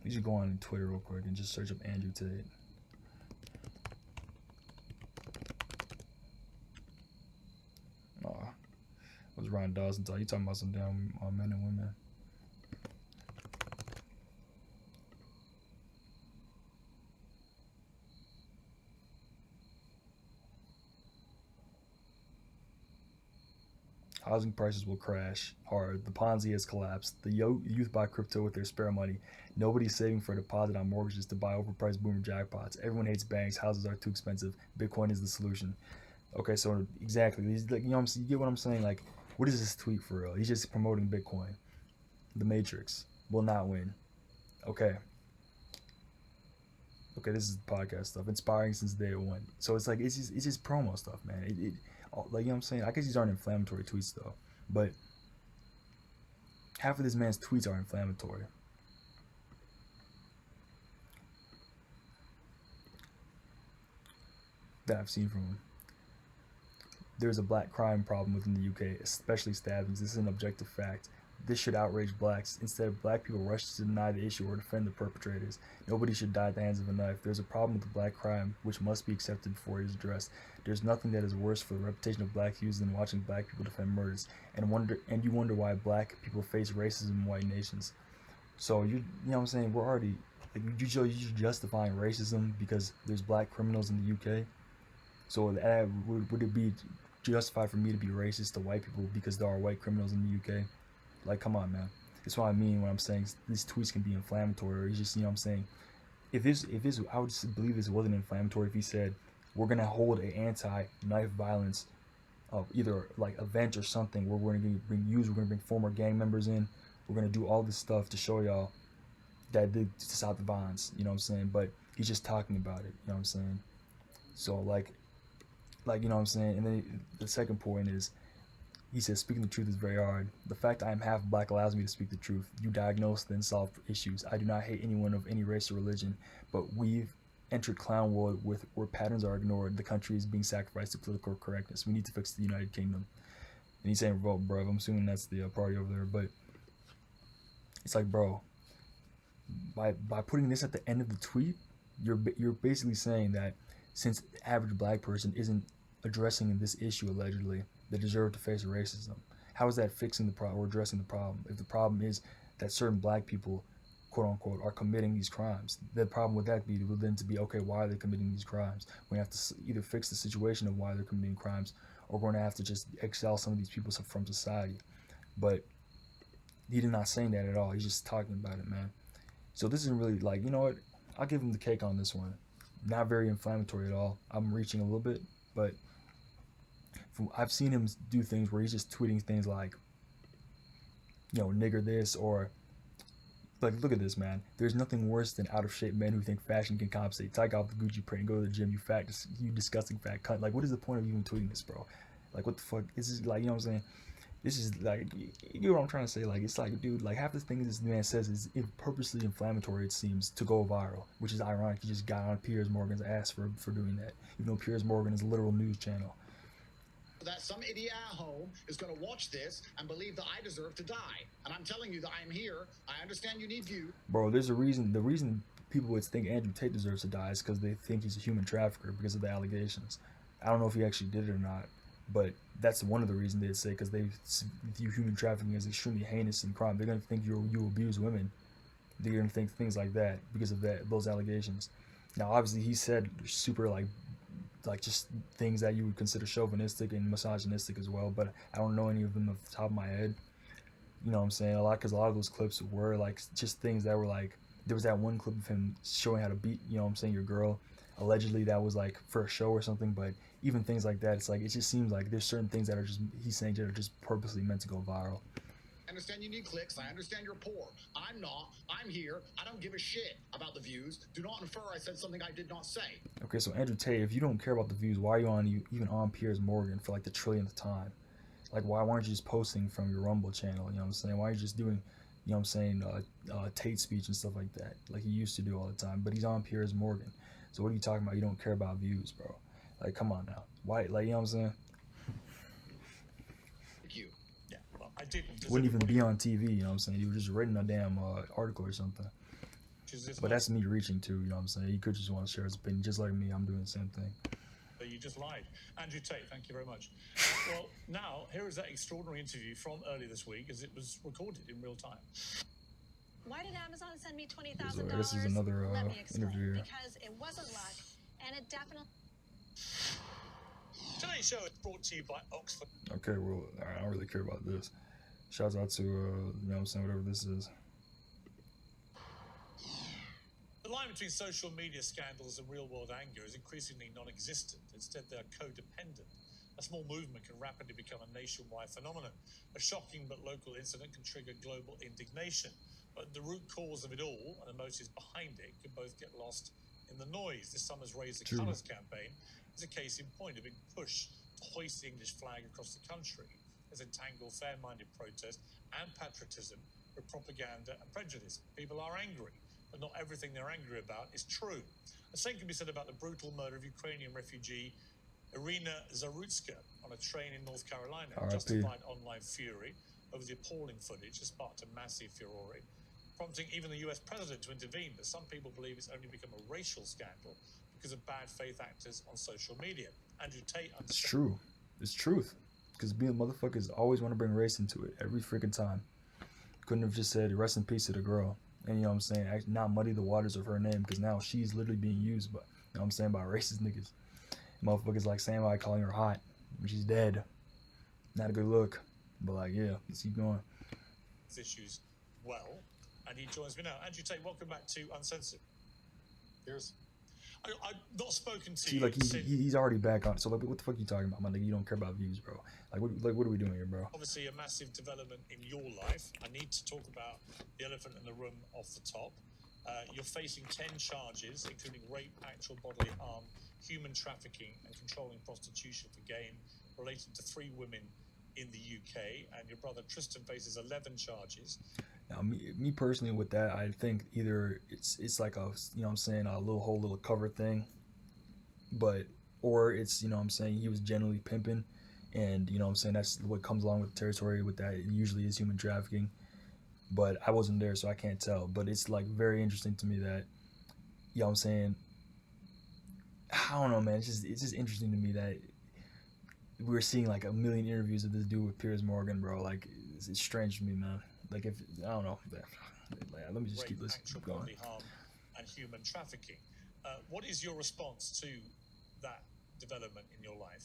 You should go on Twitter real quick and just search up Andrew Tate. Was Ryan Dawson talking? You talking about some damn men and women? Housing prices will crash hard. The Ponzi has collapsed. The youth buy crypto with their spare money. Nobody's saving for a deposit on mortgages to buy overpriced boomer jackpots. Everyone hates banks. Houses are too expensive. Bitcoin is the solution. Okay, so exactly. You know what I'm saying? You get what I'm saying? Like, what is this tweet for real? He's just promoting Bitcoin. The Matrix will not win. Okay. Okay, this is podcast stuff. Inspiring since day one. So it's like it's just promo stuff, man. Like, you know what I'm saying? I guess these aren't inflammatory tweets though, but half of this man's tweets are inflammatory. That I've seen from him. There's a black crime problem within the UK, especially stabbings. This is an objective fact. This should outrage blacks. Instead, black people rush to deny the issue or defend the perpetrators. Nobody should die at the hands of a knife. There's a problem with the black crime, which must be accepted before it is addressed. There's nothing that is worse for the reputation of black youths than watching black people defend murders, and you wonder why black people face racism in white nations. So you know what I'm saying? We're already like you're justifying racism because there's black criminals in the UK. So would it be justified for me to be racist to white people because there are white criminals in the UK? Like, come on, man. That's what I mean when I'm saying these tweets can be inflammatory. Or it's just, you know what I'm saying? If this, I would just believe this wasn't inflammatory if he said, we're going to hold an anti-knife violence either like event or something where we're going to bring former gang members in. We're going to do all this stuff to show y'all that to stop the violence, you know what I'm saying? But he's just talking about it, you know what I'm saying? So like, you know what I'm saying? And then the second point is, he says, speaking the truth is very hard. The fact I am half black allows me to speak the truth. You diagnose, then solve issues. I do not hate anyone of any race or religion, but we've entered clown world where patterns are ignored. The country is being sacrificed to political correctness. We need to fix the United Kingdom. And he's saying revolt, bro. I'm assuming that's the party over there. But it's like, bro, by putting this at the end of the tweet, you're basically saying that since the average black person isn't addressing this issue allegedly, they deserve to face racism. How is that fixing the problem or addressing the problem? If the problem is that certain black people, quote unquote, are committing these crimes, the problem with that would then to be, okay, why are they committing these crimes? We have to either fix the situation of why they're committing crimes, or we're going to have to just exile some of these people from society. But he did not saying that at all. He's just talking about it, man. So this isn't really like, you know what? I'll give him the cake on this one. Not very inflammatory at all. I'm reaching a little bit, but I've seen him do things where he's just tweeting things like, you know, nigger this, or like, look at this, man. There's nothing worse than out of shape men who think fashion can compensate. Take off the Gucci print and go to the gym, you disgusting fat cunt. Like, what is the point of even tweeting this, bro? Like, what the fuck? This is like, you know what I'm saying? This is like, you know what I'm trying to say? Like, it's like, dude, like half the things this man says is purposely inflammatory, it seems, to go viral, which is ironic. He just got on Piers Morgan's ass for doing that, even though Piers Morgan is a literal news channel. That some idiot at home is going to watch this and believe that I deserve to die. And I'm telling you that I'm here. I understand you need views. Bro, there's a reason. The reason people would think Andrew Tate deserves to die is because they think he's a human trafficker because of the allegations. I don't know if he actually did it or not, but that's one of the reasons they'd say, because they view human trafficking as extremely heinous and crime. They're going to think you abuse women. They're going to think things like that because of those allegations. Now, obviously, he said super like just things that you would consider chauvinistic and misogynistic as well, but I don't know any of them off the top of my head. You know what I'm saying? Because a lot of those clips were like just things that were like, there was that one clip of him showing how to beat, you know what I'm saying, your girl. Allegedly that was like for a show or something, but even things like that, it's like, it just seems like there's certain things that are just, he's saying that are just purposely meant to go viral. I understand you need clicks. I understand you're poor. I'm not. I'm here. I don't give a shit about the views. Do not infer I said something I did not say. Okay, so Andrew Tate, if you don't care about the views, why are you even on Piers Morgan for like the trillionth time? Like, why aren't you just posting from your Rumble channel? You know what I'm saying? Why are you just doing, you know what I'm saying, Tate speech and stuff like that, like he used to do all the time? But he's on Piers Morgan. So what are you talking about? You don't care about views, bro. Like, come on now. Why? Like, you know what I'm saying? You. Yeah, well, I didn't. Wouldn't even be on TV, you know what I'm saying? You were just writing a damn article or something. is this. But that's me reaching too, you know what I'm saying? He could just want to share his opinion, just like me. I'm doing the same thing. You just lied. Andrew Tate, thank you very much. Well, now, here is that extraordinary interview from earlier this week, as it was recorded in real time. Why did Amazon send me $20,000? So this is another Let me explain. interview. Because it wasn't luck, and it definitely... Today's show is brought to you by Oxford. Okay, well, I don't really care about this. Shouts out to, you know what I'm saying, whatever this is. The line between social media scandals and real-world anger is increasingly non-existent. Instead, they are codependent. A small movement can rapidly become a nationwide phenomenon. A shocking but local incident can trigger global indignation. But the root cause of it all, and the motives behind it, can both get lost in the noise. This summer's Raise the Colours campaign is a case in point, a big push to hoist the English flag across the country as entangled fair-minded protest and patriotism with propaganda and prejudice. People are angry, but not everything they're angry about is true. The same can be said about the brutal murder of Ukrainian refugee Irina Zarutska on a train in North Carolina. Justified online fury over the appalling footage has sparked a massive furore, prompting even the US president to intervene. But some people believe it's only become a racial scandal because of bad faith actors on social media. Andrew Tate understands. It's true. It's truth. Because being motherfuckers always want to bring race into it every freaking time. Couldn't have just said rest in peace to the girl. And you know what I'm saying? Actually, not muddy the waters of her name, because now she's literally being used by, you know what I'm saying, by racist niggas. Motherfuckers like Samurai calling her hot when she's dead. Not a good look. But like, yeah, let's keep going. Issues well. And he joins me now. Andrew Tate, welcome back to Uncensored. Piers. I've not spoken to See, you like since... he's already back on. So like, what the fuck are you talking about, my nigga? You don't care about views, bro. Like what are we doing here, bro? Obviously, a massive development in your life. I need to talk about the elephant in the room off the top. You're facing 10 charges, including rape, actual bodily harm, human trafficking, and controlling prostitution for gain, related to 3 women in the UK. And your brother Tristan faces 11 charges. Now, me personally, with that, I think either it's like a, you know what I'm saying, a whole little cover thing, or it's, you know what I'm saying, he was generally pimping, and you know what I'm saying, that's what comes along with the territory with that. It usually is human trafficking, but I wasn't there, so I can't tell. But it's like very interesting to me that, you know what I'm saying, I don't know, man, it's just interesting to me that we're seeing like a million interviews of this dude with Piers Morgan, bro. Like, it's strange to me, man. Like, if I don't know, let me just keep this going. Harm and human trafficking. What is your response to that development in your life?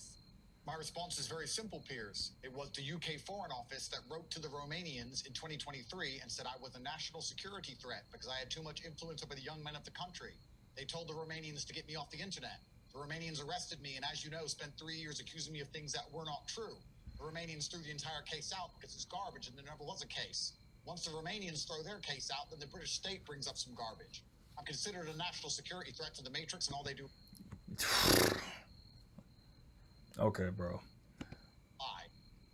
My response is very simple, Piers. It was the UK Foreign Office that wrote to the Romanians in 2023 and said I was a national security threat because I had too much influence over the young men of the country. They told the Romanians to get me off the internet. The Romanians arrested me and, as you know, spent 3 years accusing me of things that were not true. The Romanians threw the entire case out because it's garbage and there never was a case. Once the Romanians throw their case out, then the British state brings up some garbage. I'm considered a national security threat to the Matrix, and all they do... Okay, bro.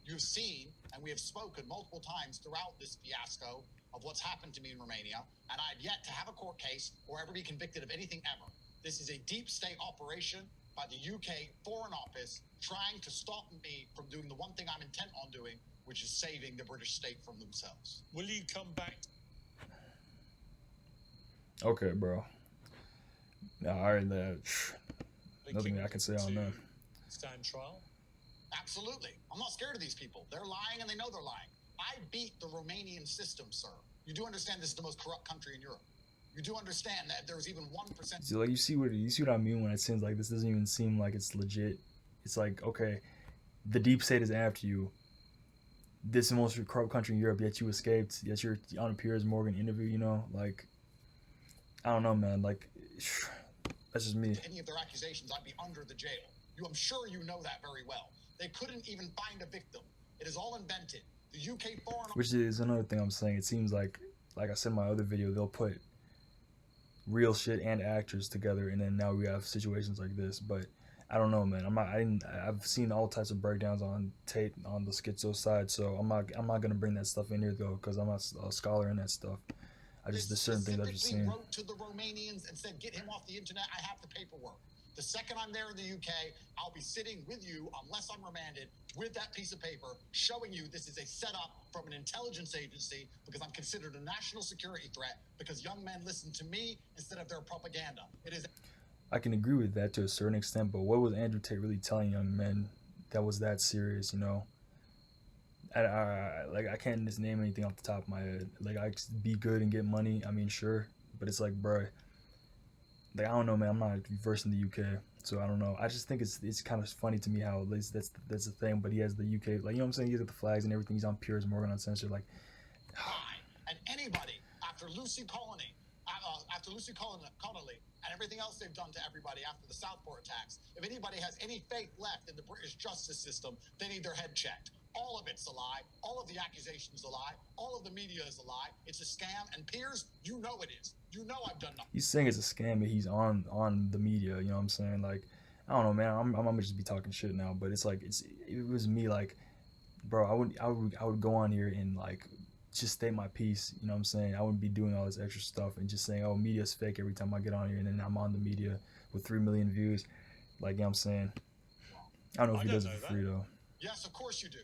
You've seen, and we have spoken multiple times throughout this fiasco of what's happened to me in Romania, and I've yet to have a court case or ever be convicted of anything ever. This is a deep state operation by the UK Foreign Office trying to stop me from doing the one thing I'm intent on doing, which is saving the British state from themselves. Will you come back? Okay, bro. Alright, nothing I can say on that. Stand trial? Absolutely. I'm not scared of these people. They're lying and they know they're lying. I beat the Romanian system, sir. You do understand this is the most corrupt country in Europe. You do understand that there was even 1%. So like you see what I mean when it seems like this doesn't even seem like it's legit. It's like, okay, the deep state is after you. This is the most corrupt country in Europe, yet you escaped. Yet you're on a Piers Morgan interview, you know? Like, I don't know, man. Like, that's just me. Any of their accusations, I'd be under the jail. I'm sure you know that very well. They couldn't even find a victim. It is all invented. The UK Foreign... Which is another thing I'm saying. It seems like I said in my other video, they'll put real shit and actors together, and then now we have situations like this. But I don't know, man. I've seen all types of breakdowns on Tate on the schizo side, so I'm not gonna bring that stuff in here though, because I'm not a scholar in that stuff. There's certain things I've just seen. Wrote to the Romanians and said, get him off the internet. I have the paperwork. The second I'm there in the UK, I'll be sitting with you, unless I'm remanded, with that piece of paper showing you this is a setup from an intelligence agency because I'm considered a national security threat because young men listen to me instead of their propaganda. It is. I can agree with that to a certain extent, but what was Andrew Tate really telling young men that was that serious, you know? I can't just name anything off the top of my head. Like, I just be good and get money, I mean, sure, but it's like, bro, like, I don't know, man, I'm not versed in the UK, so I don't know. I just think it's kind of funny to me how at least that's the thing, but he has the UK, like, you know what I'm saying? He's got the flags and everything, he's on Piers, Morgan Uncensored, like. And anybody, after Lucy Connolly, and everything else they've done to everybody after the Southport attacks, if anybody has any faith left in the British justice system, they need their head checked. All of it's a lie. All of the accusations a lie. All of the media is a lie. It's a scam. And Piers, you know it is. You know I've done nothing. He's saying it's a scam and he's on the media, you know what I'm saying? Like, I don't know, man, I'm gonna just be talking shit now, but it's like, it was me, like, bro, I would go on here and, like, just state my piece, you know what I'm saying? I wouldn't be doing all this extra stuff and just saying, oh, media's fake every time I get on here, and then I'm on the media with 3 million views. Like, you know what I'm saying? I don't know if he does it for free, though. Yes, of course you do.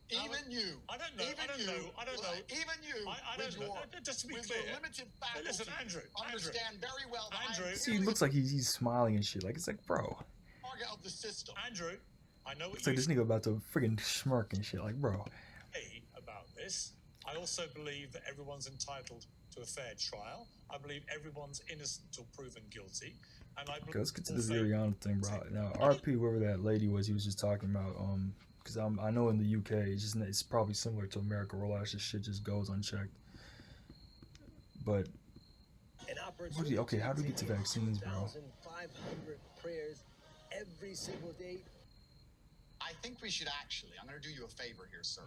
Even you. I don't know. I don't know. Even you. I don't know. Just to be clear. Your limited faculty, listen, Andrew. Understand very well that Andrew. See, he looks like he's smiling and shit. Like, it's like, bro. Target of the system. Andrew, I know what it's like this nigga about to friggin' smirk and shit. Like, bro. About this. I also believe that everyone's entitled to a fair trial. I believe everyone's innocent until proven guilty. And I let's get to this Ariana thing, bro. Now, RP, whoever that lady was, he was just talking about, because I know in the UK, it's probably similar to America, where a lot of this shit just goes unchecked. But, okay, how do we get to vaccines, bro? 500 prayers every single day. I think we should actually, I'm going to do you a favor here, sir.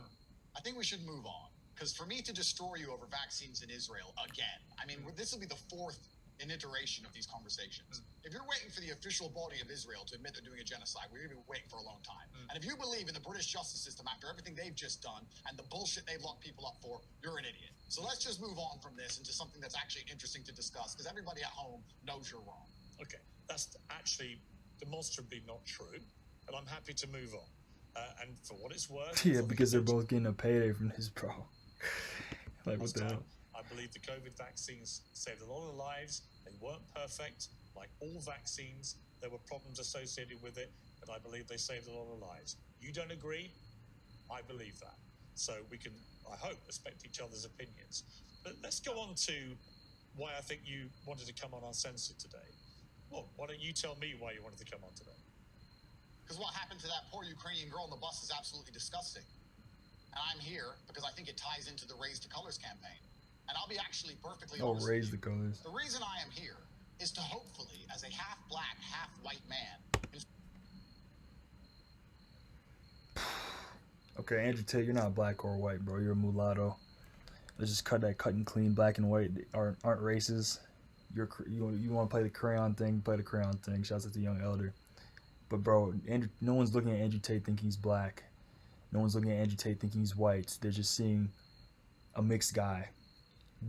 I think we should move on. Because for me to destroy you over vaccines in Israel again, I mean, this will be the fourth iteration of these conversations. If you're waiting for the official body of Israel to admit they're doing a genocide, we're going to be waiting for a long time. And if you believe in the British justice system after everything they've just done and the bullshit they've locked people up for, you're an idiot. So let's just move on from this into something that's actually interesting to discuss, because everybody at home knows you're wrong. Okay, that's actually demonstrably not true, but I'm happy to move on. And for what it's worth... Yeah, because they're both getting a payday from this, bro. Like, what the hell? I believe the COVID vaccines saved a lot of lives. They weren't perfect. Like all vaccines, there were problems associated with it, but I believe they saved a lot of lives. You don't agree? I believe that. So we can, I hope, respect each other's opinions. But let's go on to why I think you wanted to come on Uncensored today. Well, why don't you tell me why you wanted to come on today? Because what happened to that poor Ukrainian girl on the bus is absolutely disgusting. And I'm here because I think it ties into the Raise the Colors campaign. And I'll be actually perfectly honest. Oh, Raise the Colors. The reason I am here is to hopefully, as a half-black, half-white man... Okay, Andrew Tate, you're not black or white, bro. You're a mulatto. Let's just cut that cut and clean. Black and white aren't races. You want to play the crayon thing, play the crayon thing. Shouts out to Young Elder. But, bro, no one's looking at Andrew Tate thinking he's black. No one's looking at Andrew Tate thinking he's white. They're just seeing a mixed guy.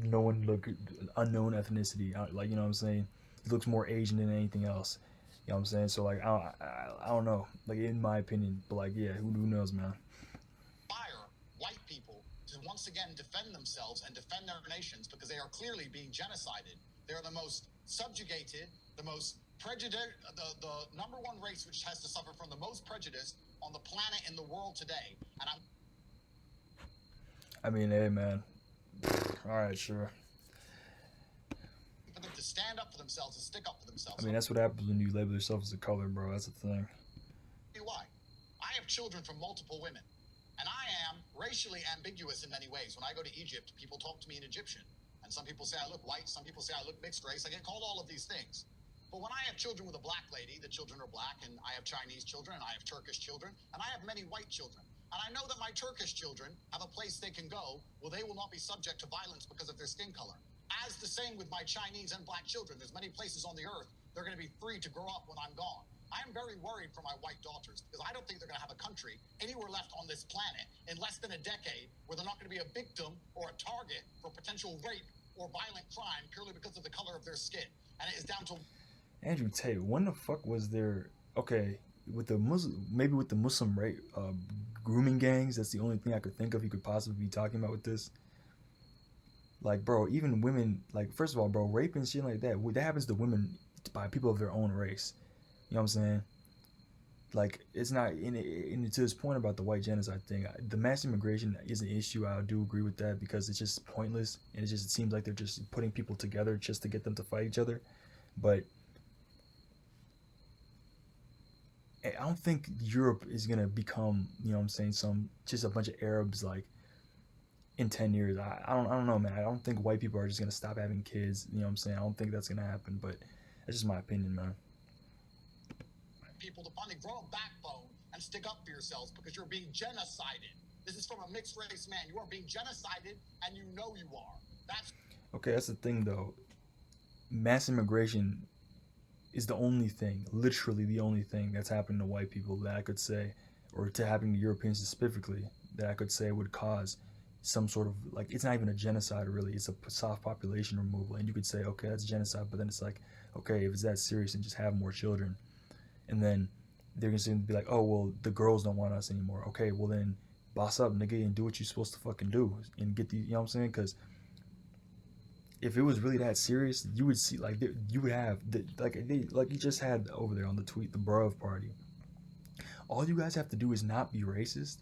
No one unknown ethnicity. Like, you know what I'm saying? He looks more Asian than anything else. You know what I'm saying? So, like, I don't know. Like, in my opinion. But, like, yeah, who knows, man? White people to once again defend themselves and defend their nations because they are clearly being genocided. They're the most subjugated, the most prejudiced, the number one race which has to suffer from the most prejudice on the planet in the world today. And I mean, hey, man. All right, sure. For them to stand up for themselves and stick up for themselves. I mean, that's what happens when you label yourself as a color, bro. That's the thing. Why? I have children from multiple women. And I am racially ambiguous in many ways. When I go to Egypt, people talk to me in Egyptian. And some people say I look white, some people say I look mixed race. I get called all of these things. But when I have children with a black lady, the children are black, and I have Chinese children, and I have Turkish children, and I have many white children. And I know that my Turkish children have a place they can go where they will not be subject to violence because of their skin color. As the same with my Chinese and black children. There's many places on the earth they're going to be free to grow up when I'm gone. I am very worried for my white daughters because I don't think they're going to have a country anywhere left on this planet in less than a decade where they're not going to be a victim or a target for potential rape or violent crime purely because of the color of their skin. And it is down to... Andrew Tate, when the fuck was there? Okay, with the Muslim, maybe with the Muslim rape, grooming gangs. That's the only thing I could think of you could possibly be talking about with this. Like, bro, even women. Like, first of all, bro, rape and shit like that. That happens to women by people of their own race. You know what I'm saying? Like, it's not to this point about the white genocide thing. The mass immigration is an issue. I do agree with that because it's just pointless, and it seems like they're just putting people together just to get them to fight each other. But I don't think Europe is gonna become, you know what I'm saying, just a bunch of Arabs like in 10 years. I don't know, man. I don't think white people are just gonna stop having kids. You know what I'm saying? I don't think that's gonna happen. But that's just my opinion, man. People to finally grow a backbone and stick up for yourselves because you're being genocided. This is from a mixed race man. You are being genocided, and you know you are. That's okay. That's the thing, though. Mass immigration is the only thing, literally the only thing that's happened to white people that I could say, or to happening to Europeans specifically, that I could say would cause some sort of, like, it's not even a genocide really, it's a soft population removal. And you could say, okay, that's genocide, but then it's like, okay, if it's that serious, then just have more children. And then they're gonna be like, oh, well, the girls don't want us anymore. Okay, well then boss up, nigga, and do what you're supposed to fucking do and get the, you know what I'm saying? Because if it was really that serious, you would see, like, you would have like you just had over there on the tweet, the Bruv Party. All you guys have to do is not be racist,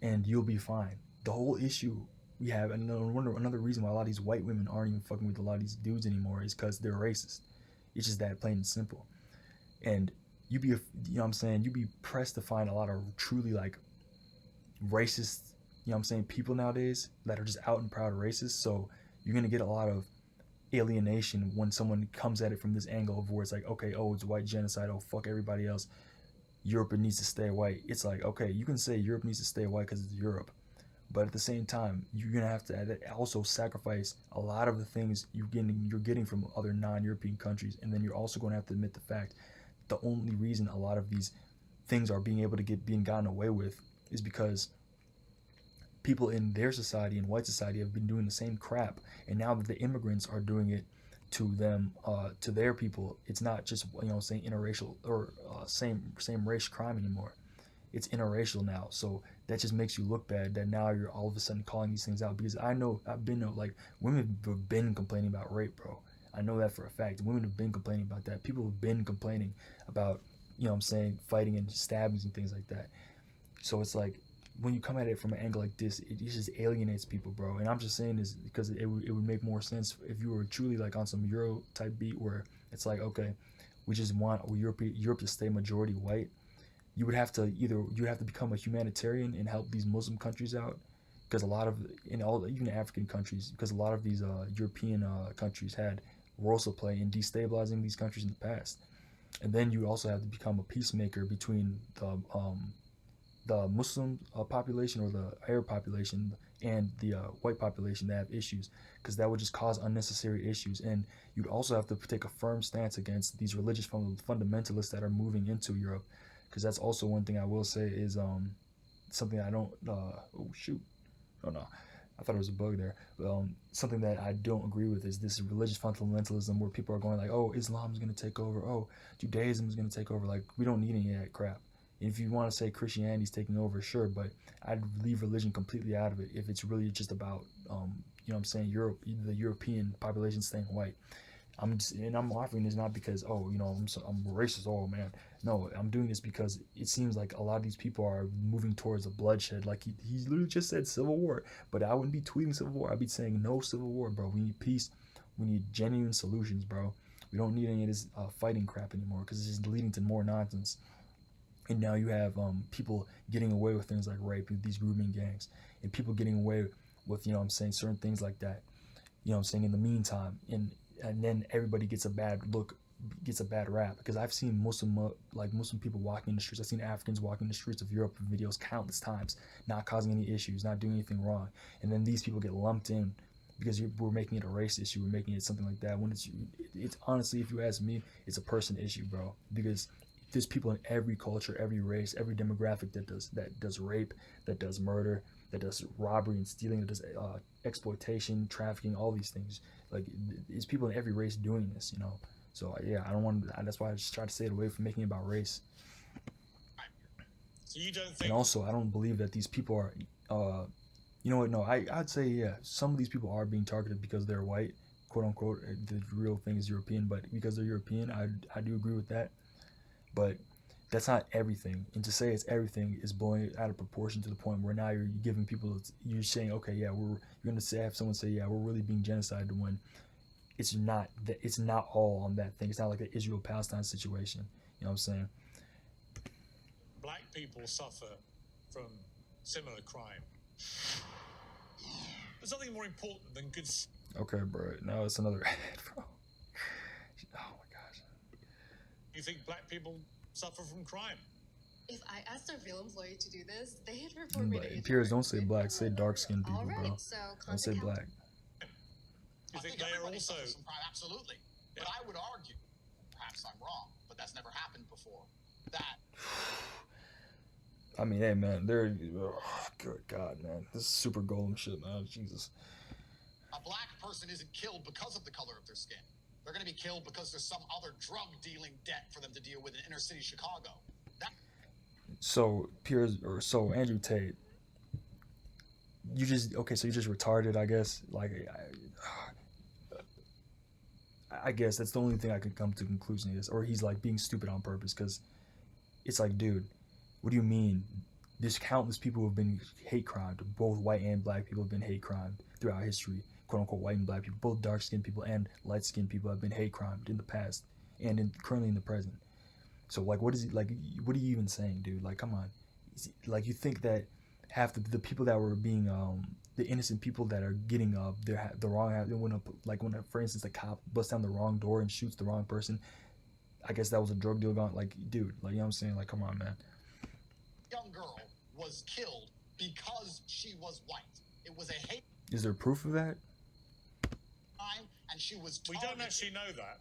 and you'll be fine. The whole issue we have, and another reason why a lot of these white women aren't even fucking with a lot of these dudes anymore is because they're racist. It's just that plain and simple. And you know what I'm saying, you'd be pressed to find a lot of truly like racist, you know what I'm saying, people nowadays that are just out and proud racist. So you're gonna get a lot of alienation when someone comes at it from this angle of where it's like, okay, oh, it's white genocide, oh, fuck everybody else, Europe needs to stay white. It's like, okay, you can say Europe needs to stay white because it's Europe, but at the same time, you're gonna have to also sacrifice a lot of the things you're getting from other non-European countries. And then you're also going to have to admit the fact the only reason a lot of these things are being gotten away with is because people in their society and white society have been doing the same crap, and now that the immigrants are doing it to them, to their people, it's not just, you know, saying interracial or same race crime anymore. It's interracial now. So that just makes you look bad that now you're all of a sudden calling these things out. Because I know like, women have been complaining about rape, bro. I know that for a fact. Women have been complaining about that. People have been complaining about, you know what I'm saying, fighting and stabbings and things like that. So it's like, when you come at it from an angle like this, it just alienates people, bro. And I'm just saying this because it would make more sense if you were truly like on some Euro type beat where it's like, okay, we just want Europe to stay majority white. You would have to become a humanitarian and help these Muslim countries out, because a lot of, even African countries, because a lot of these European countries had roles to play in destabilizing these countries in the past. And then you also have to become a peacemaker between the Muslim population or the Arab population and the white population that have issues, because that would just cause unnecessary issues. And you'd also have to take a firm stance against these religious fundamentalists that are moving into Europe, because that's also one thing I will say is something I don't I thought it was a bug there. Something that I don't agree with is this religious fundamentalism where people are going like, oh, Islam's going to take over, oh, Judaism is going to take over. Like, we don't need any of that crap. And if you want to say Christianity's taking over, sure, but I'd leave religion completely out of it if it's really just about, you know what I'm saying, the European population staying white. I'm offering this not because, oh, you know, I'm racist, oh man. No, I'm doing this because it seems like a lot of these people are moving towards a bloodshed. Like he literally just said civil war, but I wouldn't be tweeting civil war. I'd be saying no civil war, bro. We need peace. We need genuine solutions, bro. We don't need any of this fighting crap anymore, because it's just leading to more nonsense. And now you have people getting away with things like rape, these grooming gangs, and people getting away with, you know what I'm saying, certain things like that. You know what I'm saying, in the meantime, and then everybody gets a bad rap, because I've seen Muslim people walking in the streets. I've seen Africans walking in the streets of Europe in videos countless times, not causing any issues, not doing anything wrong. And then these people get lumped in because we're making it a race issue, we're making it something like that, when it's honestly, if you ask me, it's a person issue, bro. Because there's people in every culture, every race, every demographic that does rape, that does murder, that does robbery and stealing, that does exploitation, trafficking, all these things. Like, it's people in every race doing this, you know. So yeah, I don't want. That's why I just try to stay away from making it about race. So you don't And think? also, I don't believe that these people are. You know what? No, I'd say yeah. Some of these people are being targeted because they're white, quote unquote. The real thing is European, but because they're European, I do agree with that. But that's not everything. And to say it's everything is blowing it out of proportion to the point where now you're giving people. You're saying, okay, yeah, you're gonna say have someone say, yeah, we're really being genocided when it's not that. It's not all on that thing. It's not like the Israel-Palestine situation. You know what I'm saying? Black people suffer from similar crime. There's nothing more important than good. Okay, bro. Now it's another ad, bro. Oh my gosh. You think black people suffer from crime? If I asked our real employee to do this, they'd report me to HR. Piers, don't say black. Say dark-skinned people, All right, bro. so Don't say black. You I think think they are everybody also? suffers from crime, absolutely. But I would argue, perhaps I'm wrong, but that's never happened before, that I mean, hey, man. They're... Oh, good God, man. This is super golem shit, man. Jesus. a black person isn't killed because of the color of their skin. They're going to be killed because there's some other drug-dealing debt for them to deal with in inner-city Chicago. So, Piers... Or so, Andrew Tate. You just... Okay, so you're just retarded, I guess. Like... I guess that's the only thing I could come to conclusion is, or he's like being stupid on purpose, because it's like, dude, what do you mean? There's countless people who have been hate crimed. Both white and black people have been hate crimed throughout history. Quote unquote white and black people, both dark skinned people and light skinned people have been hate crimed in the past and currently in the present. So like, what is it like? What are you even saying, dude? Like, come on. Like, you think that half the people that were being the innocent people that are getting the wrong, when for instance a cop busts down the wrong door and shoots the wrong person, I guess that was a drug deal gone. Like, dude, like, you know what I'm saying? Like, come on, man. Young girl was killed because she was white. It was a hate Is there proof of that? crime, and she was We targeted. don't actually know that.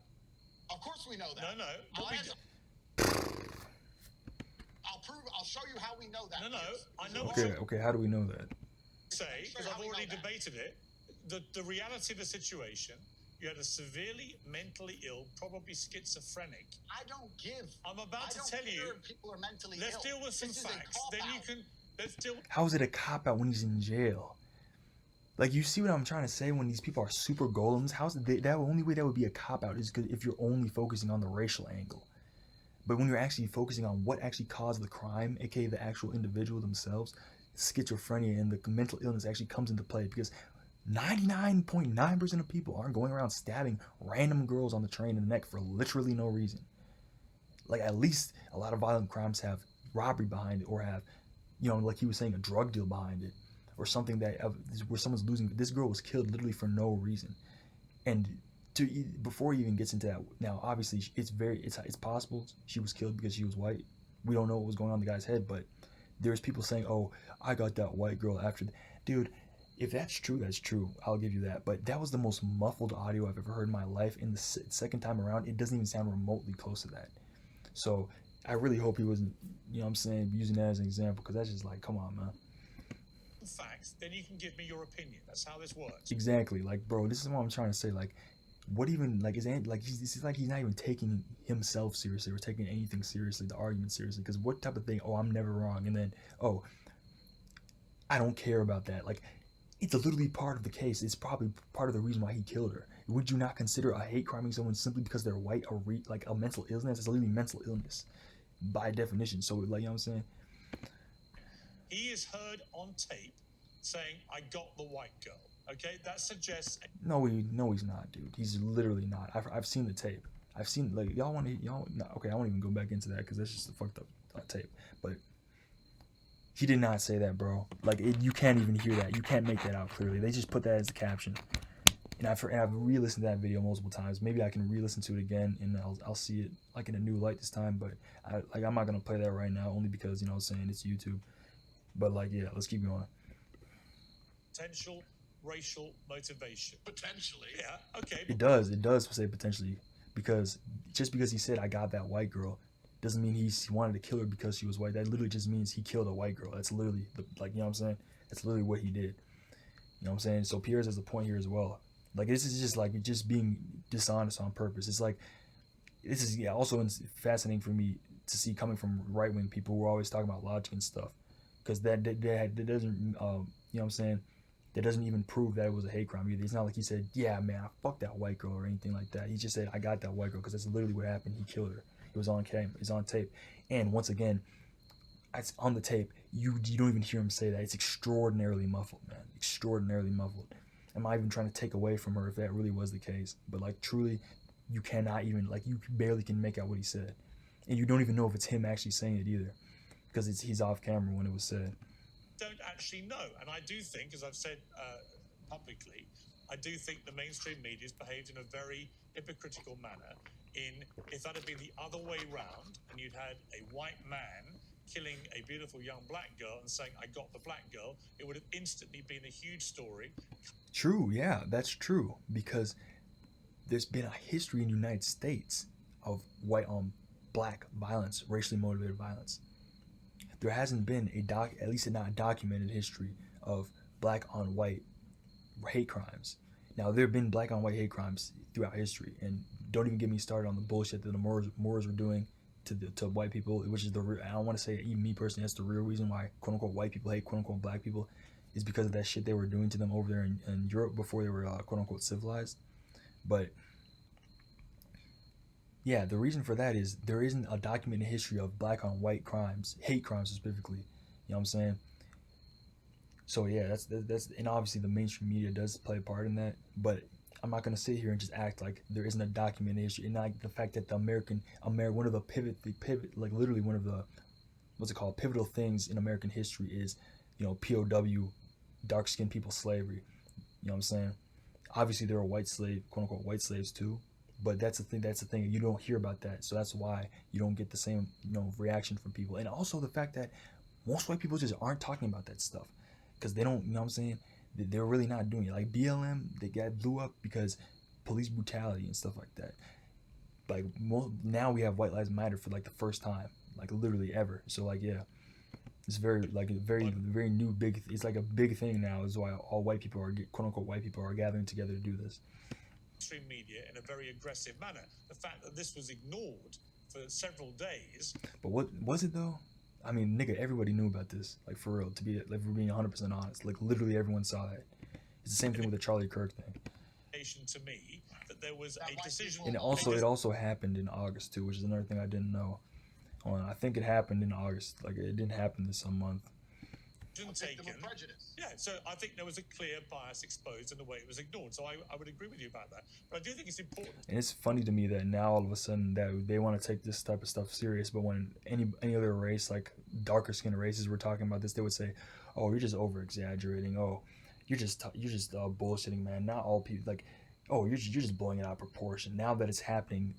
Of course we know that. No. I'll, What we answer- I'll show you how we know that. No. Piers. I know what Okay, you okay. How do we know that? say, because How I've we know already that. debated it. The reality of the situation, you had a severely mentally ill, probably schizophrenic. I don't give. I'm about I to don't tell care you. if people are mentally Let's ill. deal with some This is a facts. Then you cop-out. can. Let's deal. How is it a cop out when he's in jail? Like, you see what I'm trying to say? When these people are super golems, how's it, that only way that would be a cop out is if you're only focusing on the racial angle. But when you're actually focusing on what actually caused the crime, aka the actual individual themselves, schizophrenia and the mental illness actually comes into play, because 99.9% of people aren't going around stabbing random girls on the train in the neck for literally no reason. Like, at least a lot of violent crimes have robbery behind it, or have, you know, like he was saying, a drug deal behind it, or something that where someone's losing. This girl was killed literally for no reason. And before he even gets into that, now obviously it's possible she was killed because she was white. We don't know what was going on in the guy's head, but there's people saying, oh, I got that white girl after dude, if that's true, that's true. I'll give you that. But that was the most muffled audio I've ever heard in my life. And the second time around, it doesn't even sound remotely close to that. So I really hope he wasn't, you know what I'm saying, using that as an example, because that's just like, come on, man. Facts. Then you can give me your opinion. That's how this works. Exactly. Like, bro, this is what I'm trying to say. Like, what even, like, he's like he's not even taking himself seriously or taking anything seriously, the argument seriously. Because what type of thing? Oh, I'm never wrong. And then, oh, I don't care about that. Like, it's literally part of the case. It's probably part of the reason why he killed her. Would you not consider a hate criming someone simply because they're white like a mental illness? It's literally mental illness by definition. So, like, you know what I'm saying? He is heard on tape saying, "I got the white girl." Okay, that suggests. No, he's not, dude. He's literally not. I've seen the tape. I've seen, like, okay, I won't even go back into that because that's just a fucked up tape. But he did not say that, bro. Like, you can't even hear that. You can't make that out clearly. They just put that as the caption. And I've re-listened to that video multiple times. Maybe I can re-listen to it again and I'll see it like in a new light this time. But I'm not gonna play that right now, only because, you know what I'm saying, it's YouTube. But, like, yeah, let's keep going. Potential racial motivation. Potentially. Yeah. Okay. It does say potentially, because just because he said I got that white girl doesn't mean he wanted to kill her because she was white. That literally just means he killed a white girl. That's literally like, you know what I'm saying? That's literally what he did. You know what I'm saying? So Piers has a point here as well. Like, this is just like just being dishonest on purpose. It's like this is also fascinating for me to see coming from right wing people who are always talking about logic and stuff, because that doesn't you know what I'm saying, that doesn't even prove that it was a hate crime either. It's not like he said, yeah man, I fucked that white girl or anything like that. He just said, I got that white girl, because that's literally what happened. He killed her. It was on camera. It's on tape. And once again, it's on the tape. You don't even hear him say that. It's extraordinarily muffled, man. Extraordinarily muffled. I'm not even trying to take away from her if that really was the case, but like truly, you cannot even, like, you barely can make out what he said, and you don't even know if it's him actually saying it either, because he's off camera when it was said. Don't actually know, and I do think, as I've said publicly, I do think the mainstream media's behaved in a very hypocritical manner. If that had been the other way round, and you'd had a white man killing a beautiful young black girl and saying, I got the black girl, it would have instantly been a huge story. True, yeah, that's true, because there's been a history in the United States of white on black violence, racially motivated violence. There hasn't been at least not a documented history of black on white hate crimes. Now, there have been black on white hate crimes throughout history, and don't even get me started on the bullshit that the Moors were doing to white people, which is I don't want to say, even me personally, that's the real reason why quote unquote white people hate quote unquote black people, is because of that shit they were doing to them over there in Europe before they were quote unquote civilized. But yeah, the reason for that is there isn't a documented history of black on white crimes, hate crimes specifically. You know what I'm saying? So yeah, that's and obviously the mainstream media does play a part in that, but I'm not gonna sit here and just act like there isn't a documented issue, and like the fact that the American one of the pivot, like literally one of the, what's it called, pivotal things in American history is, you know, POW, dark skinned people slavery. You know what I'm saying? Obviously there are white slave, quote unquote white slaves too, but that's the thing, you don't hear about that, so that's why you don't get the same, you know, reaction from people. And also the fact that most white people just aren't talking about that stuff, because they don't, you know what I'm saying, they're really not doing it. Like BLM, they blew up because police brutality and stuff like that. Like now we have White Lives Matter for like the first time, like literally ever. So like yeah, it's very like a very new big. It's like a big thing now. Is why all white people are, quote unquote white people, are gathering together to do this. Mainstream media in a very aggressive manner. The fact that this was ignored for several days. But what was it though? I mean, nigga, everybody knew about this. Like for real, to be like, we're being 100% honest. Like literally everyone saw that. It's the same thing with the Charlie Kirk thing. To me, that there was a decision. And it also happened in August too, which is another thing I didn't know. I think it happened in August. Like it didn't happen this month. Taken. Yeah, so I think there was a clear bias exposed in the way it was ignored. So I would agree with you about that. But I do think it's important. And it's funny to me that now all of a sudden that they want to take this type of stuff serious, but when any other race, like darker skinned races, were talking about this, they would say, "Oh, you're just over exaggerating. Oh, you're just bullshitting, man. Not all people, like, oh, you're just blowing it out of proportion." Now that it's happening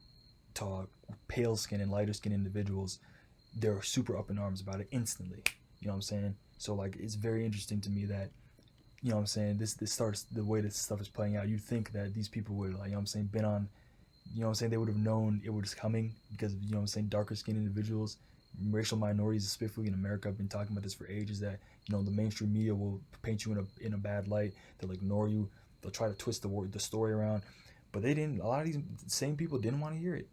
to pale skin and lighter skin individuals, they're super up in arms about it instantly. You know what I'm saying? So like it's very interesting to me that, you know what I'm saying, this starts, the way this stuff is playing out, you'd think that these people would, like, you know what I'm saying, been on, you know what I'm saying, they would have known it was coming, because, you know what I'm saying, darker skinned individuals, racial minorities specifically in America, have been talking about this for ages, that, you know, the mainstream media will paint you in a bad light, they'll ignore you, they'll try to twist the story around, but they didn't, a lot of these same people didn't want to hear it.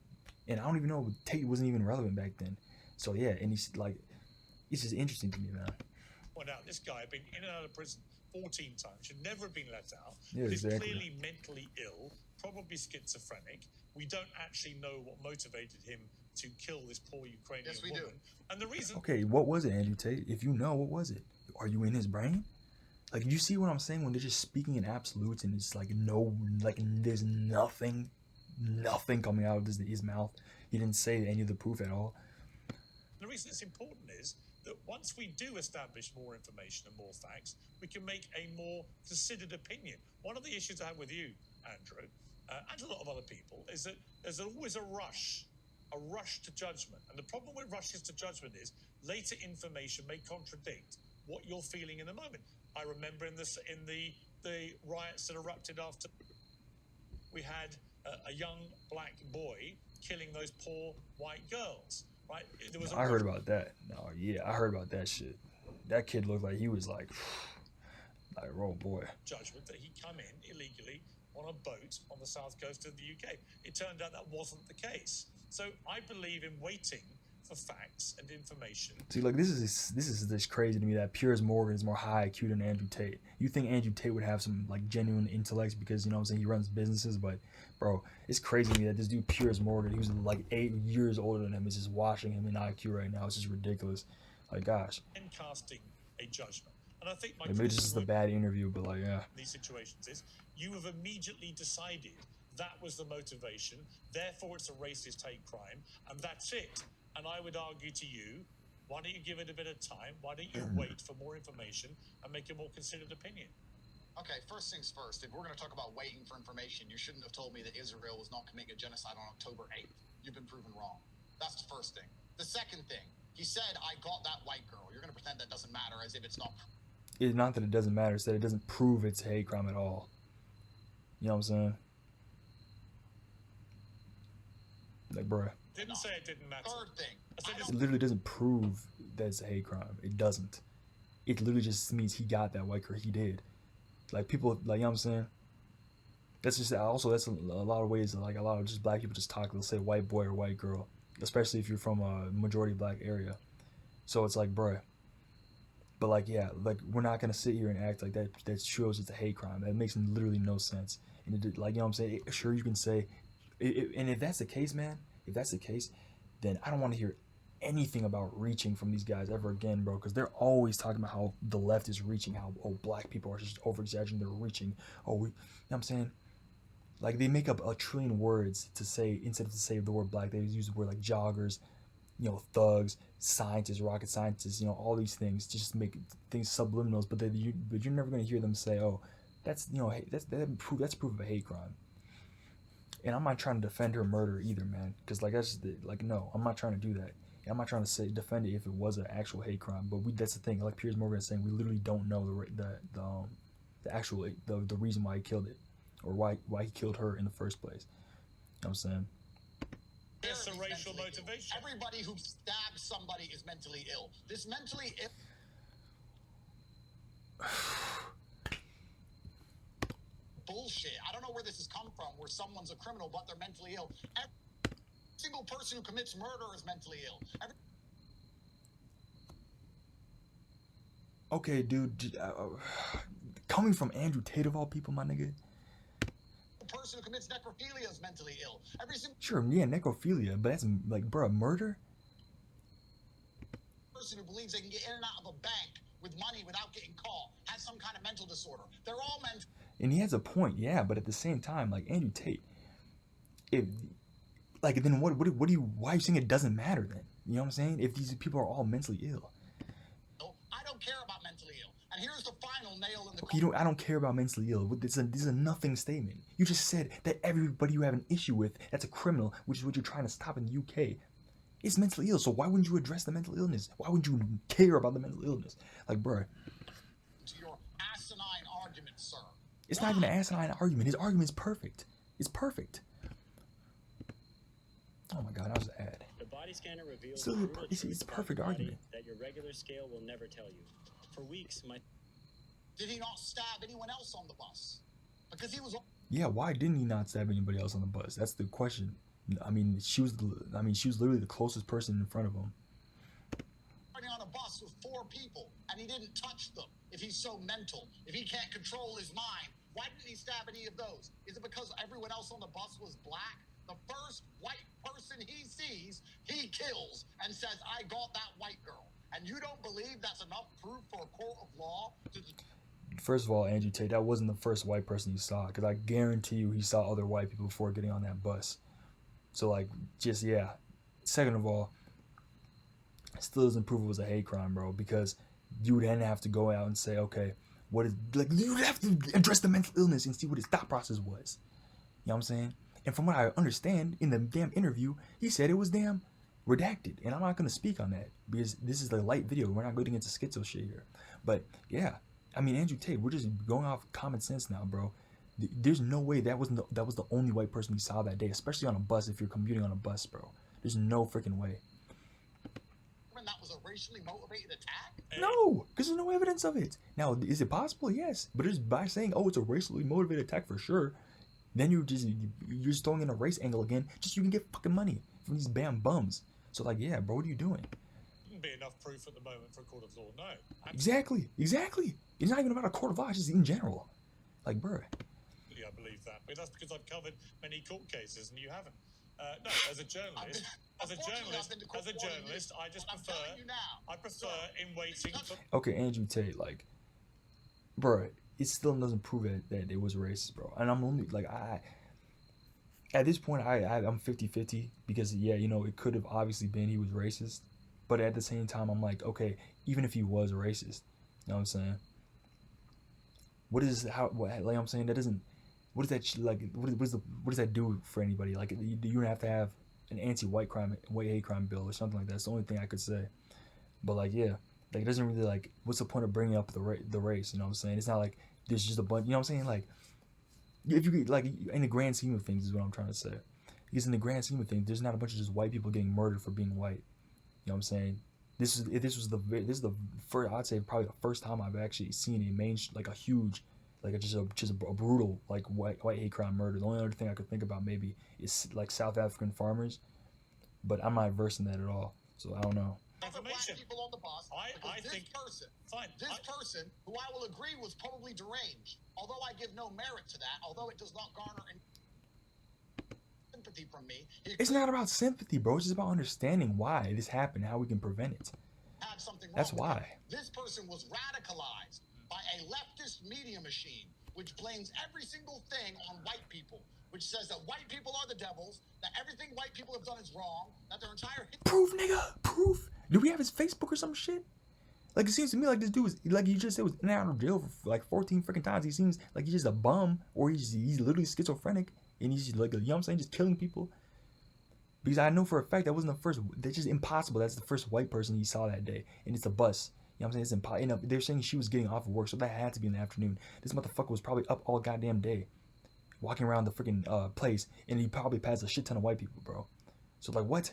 And I don't even know, Tate wasn't even relevant back then. So yeah, and he's like, it's just interesting to me, man. Point out, this guy had been in and out of prison 14 times, should never have been let out. Yeah, He's exactly. clearly mentally ill, probably schizophrenic. We don't actually know what motivated him to kill this poor Ukrainian woman. Do. And the reason. Okay, what was it, Andrew Tate? If you know, what was it? Are you in his brain? Like, you see what I'm saying when they're just speaking in absolutes and it's like there's nothing coming out of his mouth. He didn't say any of the proof at all. The reason it's important is that once we do establish more information and more facts, we can make a more considered opinion. One of the issues I have with you, Andrew, and a lot of other people, is that there's always a rush to judgment. And the problem with rushes to judgment is later information may contradict what you're feeling in the moment. I remember in the riots that erupted after we had a young black boy killing those poor white girls. Right? I heard about that. No, yeah, I heard about that shit. That kid looked like he was like, oh boy. Judgment that he come in illegally, on a boat on the south coast of the UK. It turned out that wasn't the case. So I believe in waiting for facts and information. See, like this is this crazy to me that Piers Morgan is more high IQ than Andrew Tate. You think Andrew Tate would have some like genuine intellect because you know what I'm saying he runs businesses, but bro, it's crazy to me that this dude Piers Morgan, he was like 8 years older than him, is just watching him in IQ right now. It's just ridiculous. Like gosh. And casting a judgment. And I think my Like, maybe this is a bad interview, but like yeah. these situations is you have immediately decided that was the motivation, therefore it's a racist hate crime, and that's it. And I would argue to you, why don't you give it a bit of time? Why don't you wait for more information and make a more considered opinion? Okay, first things first, if we're going to talk about waiting for information, you shouldn't have told me that Israel was not committing a genocide on October 8th. You've been proven wrong. That's the first thing. The second thing, he said, I got that white girl. You're going to pretend that doesn't matter as if it's not. It's not that it doesn't matter, it's that it doesn't prove it's a hate crime at all. You know what I'm saying? Like, bruh. Didn't say it didn't matter. Third thing, It literally doesn't prove that it's a hate crime. It doesn't. It literally just means he got that white girl. He did. Like, people, like, you know what I'm saying? That's just, also, that's a lot of ways, like, a lot of just black people just talk. They'll say white boy or white girl, especially if you're from a majority black area. So it's like, bruh. But, like, yeah, like, we're not going to sit here and act like that. That shows it's a hate crime. That makes literally no sense. And, it, like, you know what I'm saying? Sure, you can say, and if that's the case, man, if that's the case, then I don't want to hear anything about reaching from these guys ever again, bro, because they're always talking about how the left is reaching, how, oh, black people are just over-exaggerating, they're reaching, oh, you know what I'm saying? Like, they make up a trillion words to say, instead of to say the word black, they use the word like joggers, you know, thugs, scientists, rocket scientists, you know, all these things, just make things subliminals, but you're never going to hear them say, oh, that's, you know, that's proof of a hate crime. And I'm not trying to defend her murder either, man, because like that's like, no, I'm not trying to do that. I'm not trying to say defend it if it was an actual hate crime, but that's the thing. Like Piers Morgan is saying, we literally don't know the actual the reason why he killed it, or why he killed her in the first place. You know what I'm saying? It's a racial motivation. Everybody who stabs somebody is mentally ill. This mentally ill. Bullshit. I don't know where this has come from, where someone's a criminal but they're mentally ill. Every single person who commits murder is mentally ill. Okay, dude. Coming from Andrew Tate of all people, my nigga. The person who commits necrophilia is mentally ill. Sure, yeah, necrophilia, but that's like, bro, murder? Person who believes they can get in and out of a bank with money without getting caught has some kind of mental disorder. They're all mental. And he has a point, yeah, but at the same time, like Andrew Tate, if like then why are you saying it doesn't matter then? You know what I'm saying? If these people are all mentally ill. I don't care about mentally ill. And here's the final nail in the Okay, I don't care about mentally ill. This is a nothing statement. You just said that everybody you have an issue with that's a criminal, which is what you're trying to stop in the UK, is mentally ill. So why wouldn't you address the mental illness? Why would you care about the mental illness? Like, bro. To your asinine argument, sir. It's not even an asinine argument. His argument's perfect. It's perfect. Oh my god, that was an ad. The body scanner reveals It's a perfect argument. That your regular scale will never tell you. For weeks, Did he not stab anyone else on the bus? Because he was. Yeah, why didn't he not stab anybody else on the bus? That's the question. I mean, she was literally the closest person in front of him. On a bus with 4 people, and he didn't touch them. If he's so mental, if he can't control his mind, why didn't he stab any of those? Is it because everyone else on the bus was black? The first white person he sees, he kills and says, I got that white girl. And you don't believe that's enough proof for a court of law to... First of all, Andrew Tate, that wasn't the first white person you saw, because I guarantee you he saw other white people before getting on that bus. So, like, just, yeah. Second of all, it still doesn't prove it was a hate crime, bro, because you would then have to go out and say, okay, what is, like, you would have to address the mental illness and see what his thought process was. You know what I'm saying? And from what I understand, in the damn interview, he said it was damn redacted. And I'm not going to speak on that, because this is a light video. We're not getting into schizo shit here. But, yeah. I mean, Andrew Tate, we're just going off common sense now, bro. There's no way that was the only white person we saw that day, especially on a bus if you're commuting on a bus, bro. There's no freaking way. That was a racially motivated attack? No, because there's no evidence of it. Now, is it possible? Yes. But it's by saying, oh, it's a racially motivated attack for sure. Then you're just throwing in a race angle again, just so you can get fucking money from these damn bums. So like, yeah, bro, what are you doing? Wouldn't be enough proof at the moment for a court of law. No. Exactly. It's not even about a court of law, it's just in general. Like, bro. I believe that, but that's because I've covered many court cases and you haven't. No, as a journalist, I just prefer in waiting for. Okay, Andrew Tate, like, bro, it still doesn't prove that it was racist, bro. And I'm only like, at this point, I'm 50-50 because yeah, you know, it could have obviously been he was racist, but at the same time, I'm like, okay, even if he was racist, you know what I'm saying? What I'm saying, that doesn't. What does that like? What does that do for anybody? Like, you don't have to have an anti-white hate crime bill or something like that. That's the only thing I could say. But like, yeah, like it doesn't really like. What's the point of bringing up the race? You know what I'm saying? It's not like there's just a bunch. You know what I'm saying? Like, if you like in the grand scheme of things is what I'm trying to say. Because in the grand scheme of things, there's not a bunch of just white people getting murdered for being white. You know what I'm saying? This is the first, I'd say probably the first time I've actually seen a huge. Like just a brutal like white hate crime murder. The only other thing I could think about maybe is like South African farmers, but I'm not versed in that at all, so I don't know. Black people on the bus. This person, who I will agree was probably deranged, although I give no merit to that, although it does not garner any sympathy from me. It's not about sympathy, bro. It's just about understanding why this happened, how we can prevent it. That's why. This person was radicalized by a leftist media machine, which blames every single thing on white people, which says that white people are the devils, that everything white people have done is wrong, that their entire... Proof, nigga! Proof! Do we have his Facebook or some shit? Like, it seems to me like this dude was, like you just said, was in and out of jail for like 14 freaking times. He seems like he's just a bum, or he's literally schizophrenic, and he's just like, you know what I'm saying, just killing people. Because I know for a fact that wasn't the first, that's just impossible. That's the first white person he saw that day, and it's a bus. You know what I'm saying? It's impossible. You know, they're saying she was getting off of work, so that had to be in the afternoon. This motherfucker was probably up all goddamn day, walking around the freaking place, and he probably passed a shit ton of white people, bro. So like, what?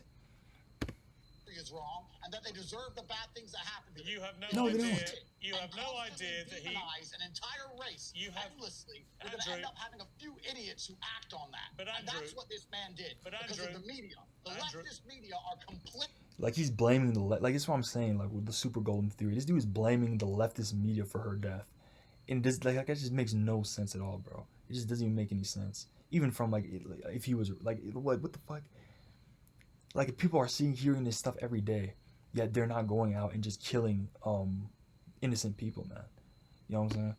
Is wrong, and that they deserve the bad things that happen to them. You have no idea. They don't. You have no idea that he demonized an entire race endlessly. We're going to end up having a few idiots who act on that. But and that's what this man did. But because of the media, the leftist media are complete. Like he's blaming like that's what I'm saying. Like with the super golden theory, this dude is blaming the leftist media for her death, and this like that just makes no sense at all, bro. It just doesn't even make any sense. Even from like if he was like what the fuck. Like if people are hearing this stuff every day, yet they're not going out and just killing innocent people, man. You know what I'm saying?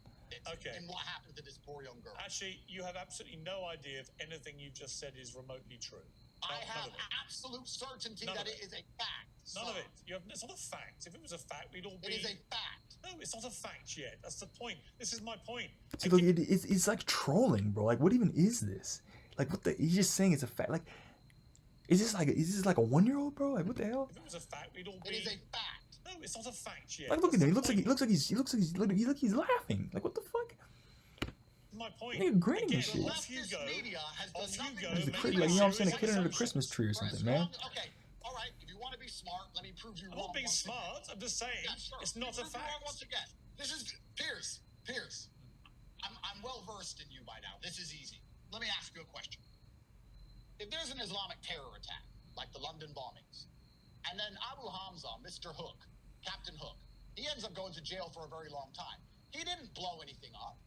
Okay. And what happened to this poor young girl? Actually, you have absolutely no idea if anything you've just said is remotely true. I have absolute certainty that it is a fact. None of it. It's not a fact. If it was a fact, we'd all be... It is a fact. No, it's not a fact yet. That's the point. This is my point. See, look, it's like trolling, bro. Like, what even is this? Like, what the... He's just saying it's a fact. Like, is this like a 1-year-old, bro? Like, what the hell? If it was a fact, we'd all be... It is a fact. No, it's not a fact yet. Like, look at him. He looks like he's laughing. Like, what the fuck? My point. Nigga grinning and shit. Off you go. Like, you know what I'm saying? A kid under the Christmas tree or something, man. Okay, all right. If you want to be smart, let me prove you wrong. I'm not being smart. I'm just saying it's not a fact. Once again, this is Piers. I'm well versed in you by now. This is easy. Let me ask you a question. If there's an Islamic terror attack, like the London bombings, and then Abu Hamza, Mr. Hook, Captain Hook, he ends up going to jail for a very long time. He didn't blow anything up.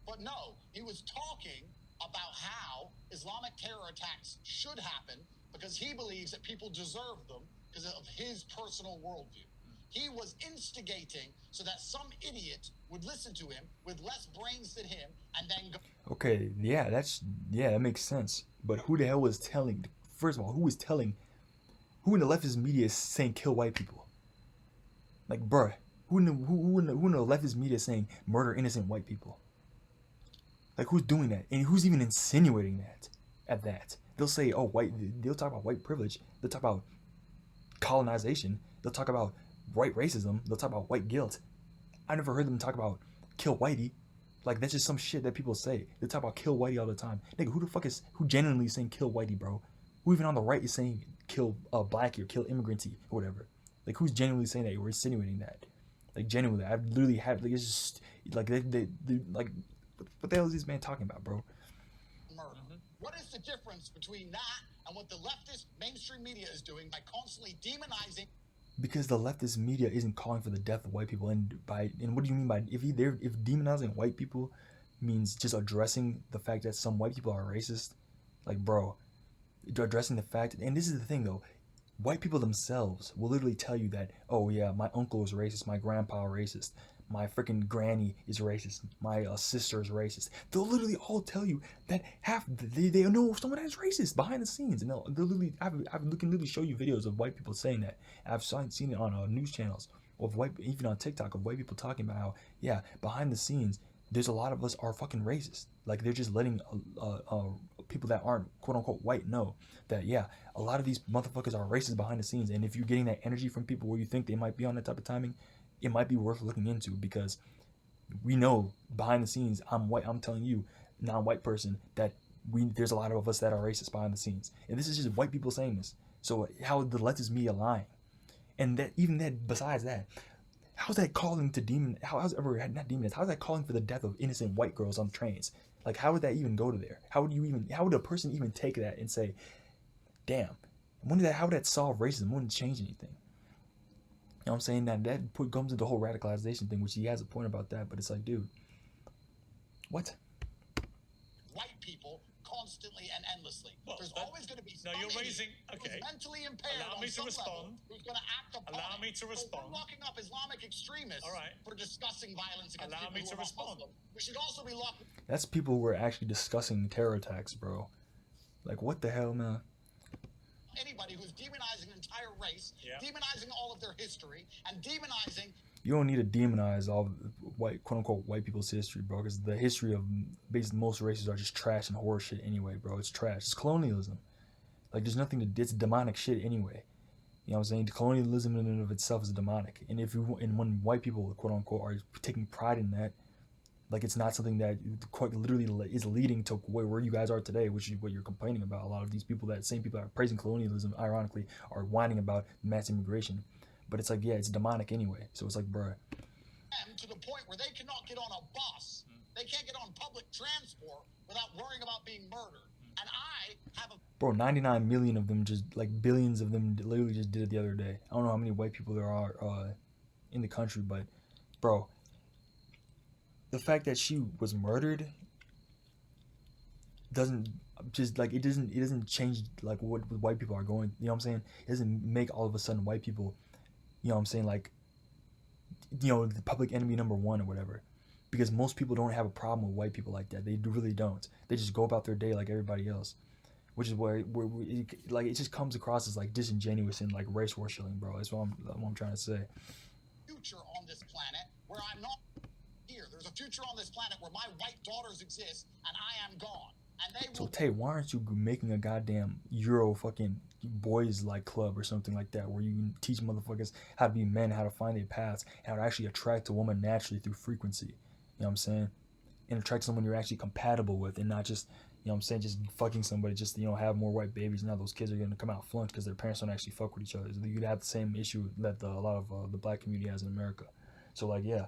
But no, he was talking about how Islamic terror attacks should happen because he believes that people deserve them because of his personal worldview. He was instigating so that some idiot would listen to him with less brains than him and then go... Okay, yeah, that makes sense. But who the hell was telling... First of all, who in the leftist media is saying kill white people? Like, bruh, who in the leftist media is saying murder innocent white people? Like, who's doing that? And who's even insinuating that at that? They'll say, oh, they'll talk about white privilege. They'll talk about colonization. They'll talk about white racism. They'll talk about white guilt. I never heard them talk about kill whitey. Like, that's just some shit that people say. They talk about kill whitey all the time. Nigga, who genuinely is saying kill whitey, bro? Who even on the right is saying kill blackie or kill immigranty or whatever? Like, who's genuinely saying that or insinuating that? Like, genuinely, I literally have, like, it's just, like, they like, what the hell is this man talking about, bro? murder. What is the difference between that and what the leftist mainstream media is doing by constantly demonizing? Because the leftist media isn't calling for the death of white people, and what do you mean by if demonizing white people means just addressing the fact that some white people are racist? Like, bro, addressing the fact, and this is the thing though, white people themselves will literally tell you that, oh yeah, my uncle is racist, my grandpa is racist, my freaking granny is racist, my sister is racist. They'll literally all tell you that they know someone that's racist behind the scenes, and they'll literally I can literally show you videos of white people saying that. I've seen it on news channels of even on TikTok of white people talking about how, yeah, behind the scenes there's a lot of us are fucking racist. Like, they're just letting people that aren't quote unquote white know that, yeah, a lot of these motherfuckers are racist behind the scenes. And if you're getting that energy from people where you think they might be on that type of timing, it might be worth looking into, because we know behind the scenes, I'm white, I'm telling you, non-white person, that there's a lot of us that are racist behind the scenes. And this is just white people saying this. So how the leftist media lying? And that, even that, besides that, how's that calling to how's that calling for the death of innocent white girls on trains? Like, how would that even go to there? How would a person even take that and say, damn, how would that solve racism? Wouldn't change anything. You know what I'm saying? That comes into the whole radicalization thing, which he has a point about that, but it's like, dude, what? White people constantly and endlessly. Well, there's always going to be no, you're raising. Okay. Who's mentally impaired. Allow me to respond. Who's going to act upon Allow me to it. respond. We're locking up Islamic extremists. All right. For discussing violence against Allow me people to who are respond. Muslim. We should also be locking. That's people who are actually discussing terror attacks, bro. Like, what the hell, man? Anybody who's demonizing an entire race, demonizing all of their history, and demonizing. You don't need to demonize all white, quote unquote, white people's history, bro. Because the history of basically most races are just trash and horror shit anyway, bro. It's trash. It's colonialism. Like, there's nothing to. It's demonic shit anyway. You know what I'm saying? Colonialism in and of itself is demonic. And when white people, quote unquote, are taking pride in that, like, it's not something that quite literally is leading to where you guys are today, which is what you're complaining about. A lot of these people, that same people that are praising colonialism, ironically, are whining about mass immigration. But it's like, yeah, it's demonic anyway. So it's like, bruh. To the point where they cannot get on a bus. They can't get on public transport without worrying about being murdered. And I have a... Bro, 99 million of them, just like billions of them, literally just did it the other day. I don't know how many white people there are in the country, but, bro, the fact that she was murdered doesn't just, like, it doesn't change, like, what white people are going, you know what I'm saying? It doesn't make all of a sudden white people, you know what I'm saying, like, you know, the public enemy number one or whatever. Because most people don't have a problem with white people like that. They really don't. They just go about their day like everybody else. Which is where it just comes across as, like, disingenuous and, like, race worshiping, bro. That's what I'm trying to say. Future on this planet where I'm not here. There's a future on this planet where my white daughters exist and I am gone. And they So, Tate, why aren't you making a goddamn Euro fucking boys, like, club or something like that, where you can teach motherfuckers how to be men, how to find their paths, how to actually attract a woman naturally through frequency? You know what I'm saying? And attract someone you're actually compatible with, and not just, you know what I'm saying, just fucking somebody just to, you know, have more white babies. Now those kids are going to come out flunked because their parents don't actually fuck with each other. So you'd have the same issue that a lot of the black community has in America. So, like, yeah.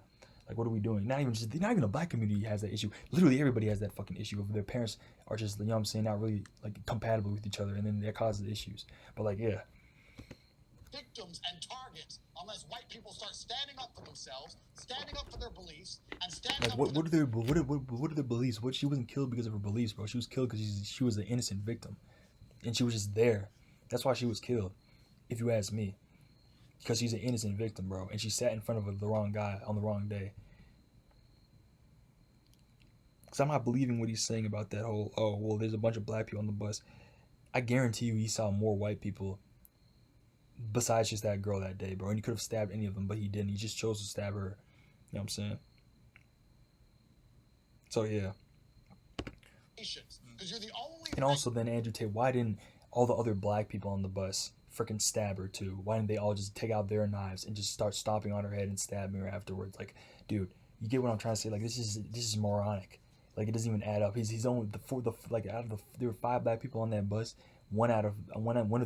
Like, what are we doing? Not even the black community has that issue. Literally everybody has that fucking issue of their parents are just, you know what I'm saying, not really, like, compatible with each other, and then that causes issues. But, like, yeah. Victims and targets unless white people start standing up for themselves, standing up for their beliefs, and standing Like, up what for are their beliefs? She wasn't killed because of her beliefs, bro. She was killed because she was an innocent victim, and she was just there. That's why she was killed, if you ask me. Because she's an innocent victim, bro, and she sat in front of the wrong guy on the wrong day. Because I'm not believing what he's saying about that whole, oh, well, there's a bunch of black people on the bus. I guarantee you he saw more white people besides just that girl that day, bro. And he could have stabbed any of them, but he didn't. He just chose to stab her. You know what I'm saying? So, yeah. Because you're the only... And also then, Andrew Tate, why didn't all the other black people on the bus freaking stab her too? Why didn't they all just take out their knives and just start stomping on her head and stabbing her afterwards? Like, dude, you get what I'm trying to say? Like, this is moronic. Like, it doesn't even add up. He's only there were 5 black people on that bus. One of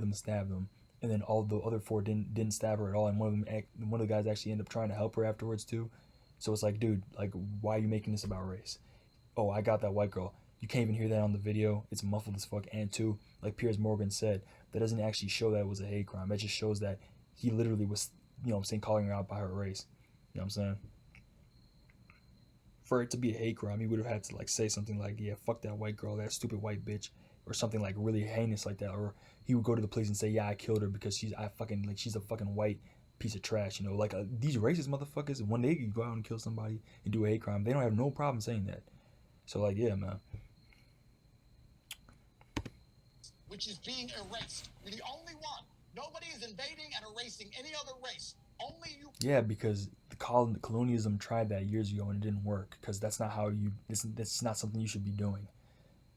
them stabbed him, and then all the other 4 didn't stab her at all. And one of the guys actually ended up trying to help her afterwards too. So it's like, dude, like, why are you making this about race? Oh, I got that white girl. You can't even hear that on the video. It's muffled as fuck. And two, like Piers Morgan said, that doesn't actually show that it was a hate crime. That just shows that he literally was, you know what I'm saying, calling her out by her race. You know what I'm saying? For it to be a hate crime, he would have had to like say something like, yeah, fuck that white girl, that stupid white bitch, or something like really heinous like that. Or he would go to the police and say, yeah, I killed her because she's a fucking white piece of trash. You know, like these racist motherfuckers, when they go out and kill somebody and do a hate crime, they don't have no problem saying that. So like, yeah, man. Which is being erased. You're the only one. Nobody is invading and erasing any other race. Only you. Yeah, because the colonialism tried that years ago and it didn't work. Because that's not how you. That's not something you should be doing.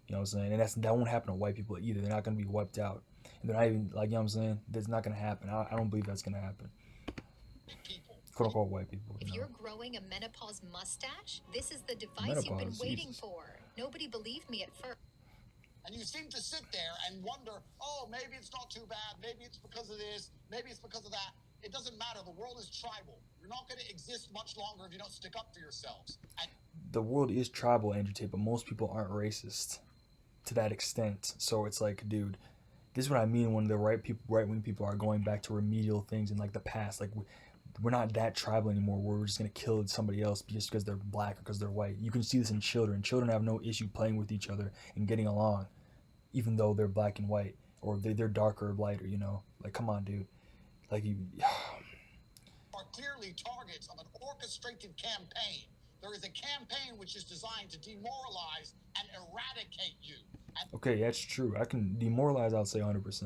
You know what I'm saying? And that won't happen to white people either. They're not gonna be wiped out. And they're not even like, you know what I'm saying? That's not gonna happen. I don't believe that's gonna happen. Quote unquote white people. If you're growing a menopause mustache, this is the device you've been waiting for. Nobody believed me at first. And you seem to sit there and wonder, oh, maybe it's not too bad. Maybe it's because of this. Maybe it's because of that. It doesn't matter. The world is tribal. You're not going to exist much longer if you don't stick up for yourselves. The world is tribal, Andrew Tate, but most people aren't racist to that extent. So it's like, dude, this is what I mean when the right-wing people are going back to remedial things in like the past. Like, we're not that tribal anymore where we're just going to kill somebody else just because they're black or because they're white. You can see this in children. Children have no issue playing with each other and getting along, even though they're black and white, or they're darker or lighter, you know? Like, come on, dude. Like, you... are clearly targets of an orchestrated campaign. There is a campaign which is designed to demoralize and eradicate you. Okay, that's true. I can demoralize, I'll say 100%.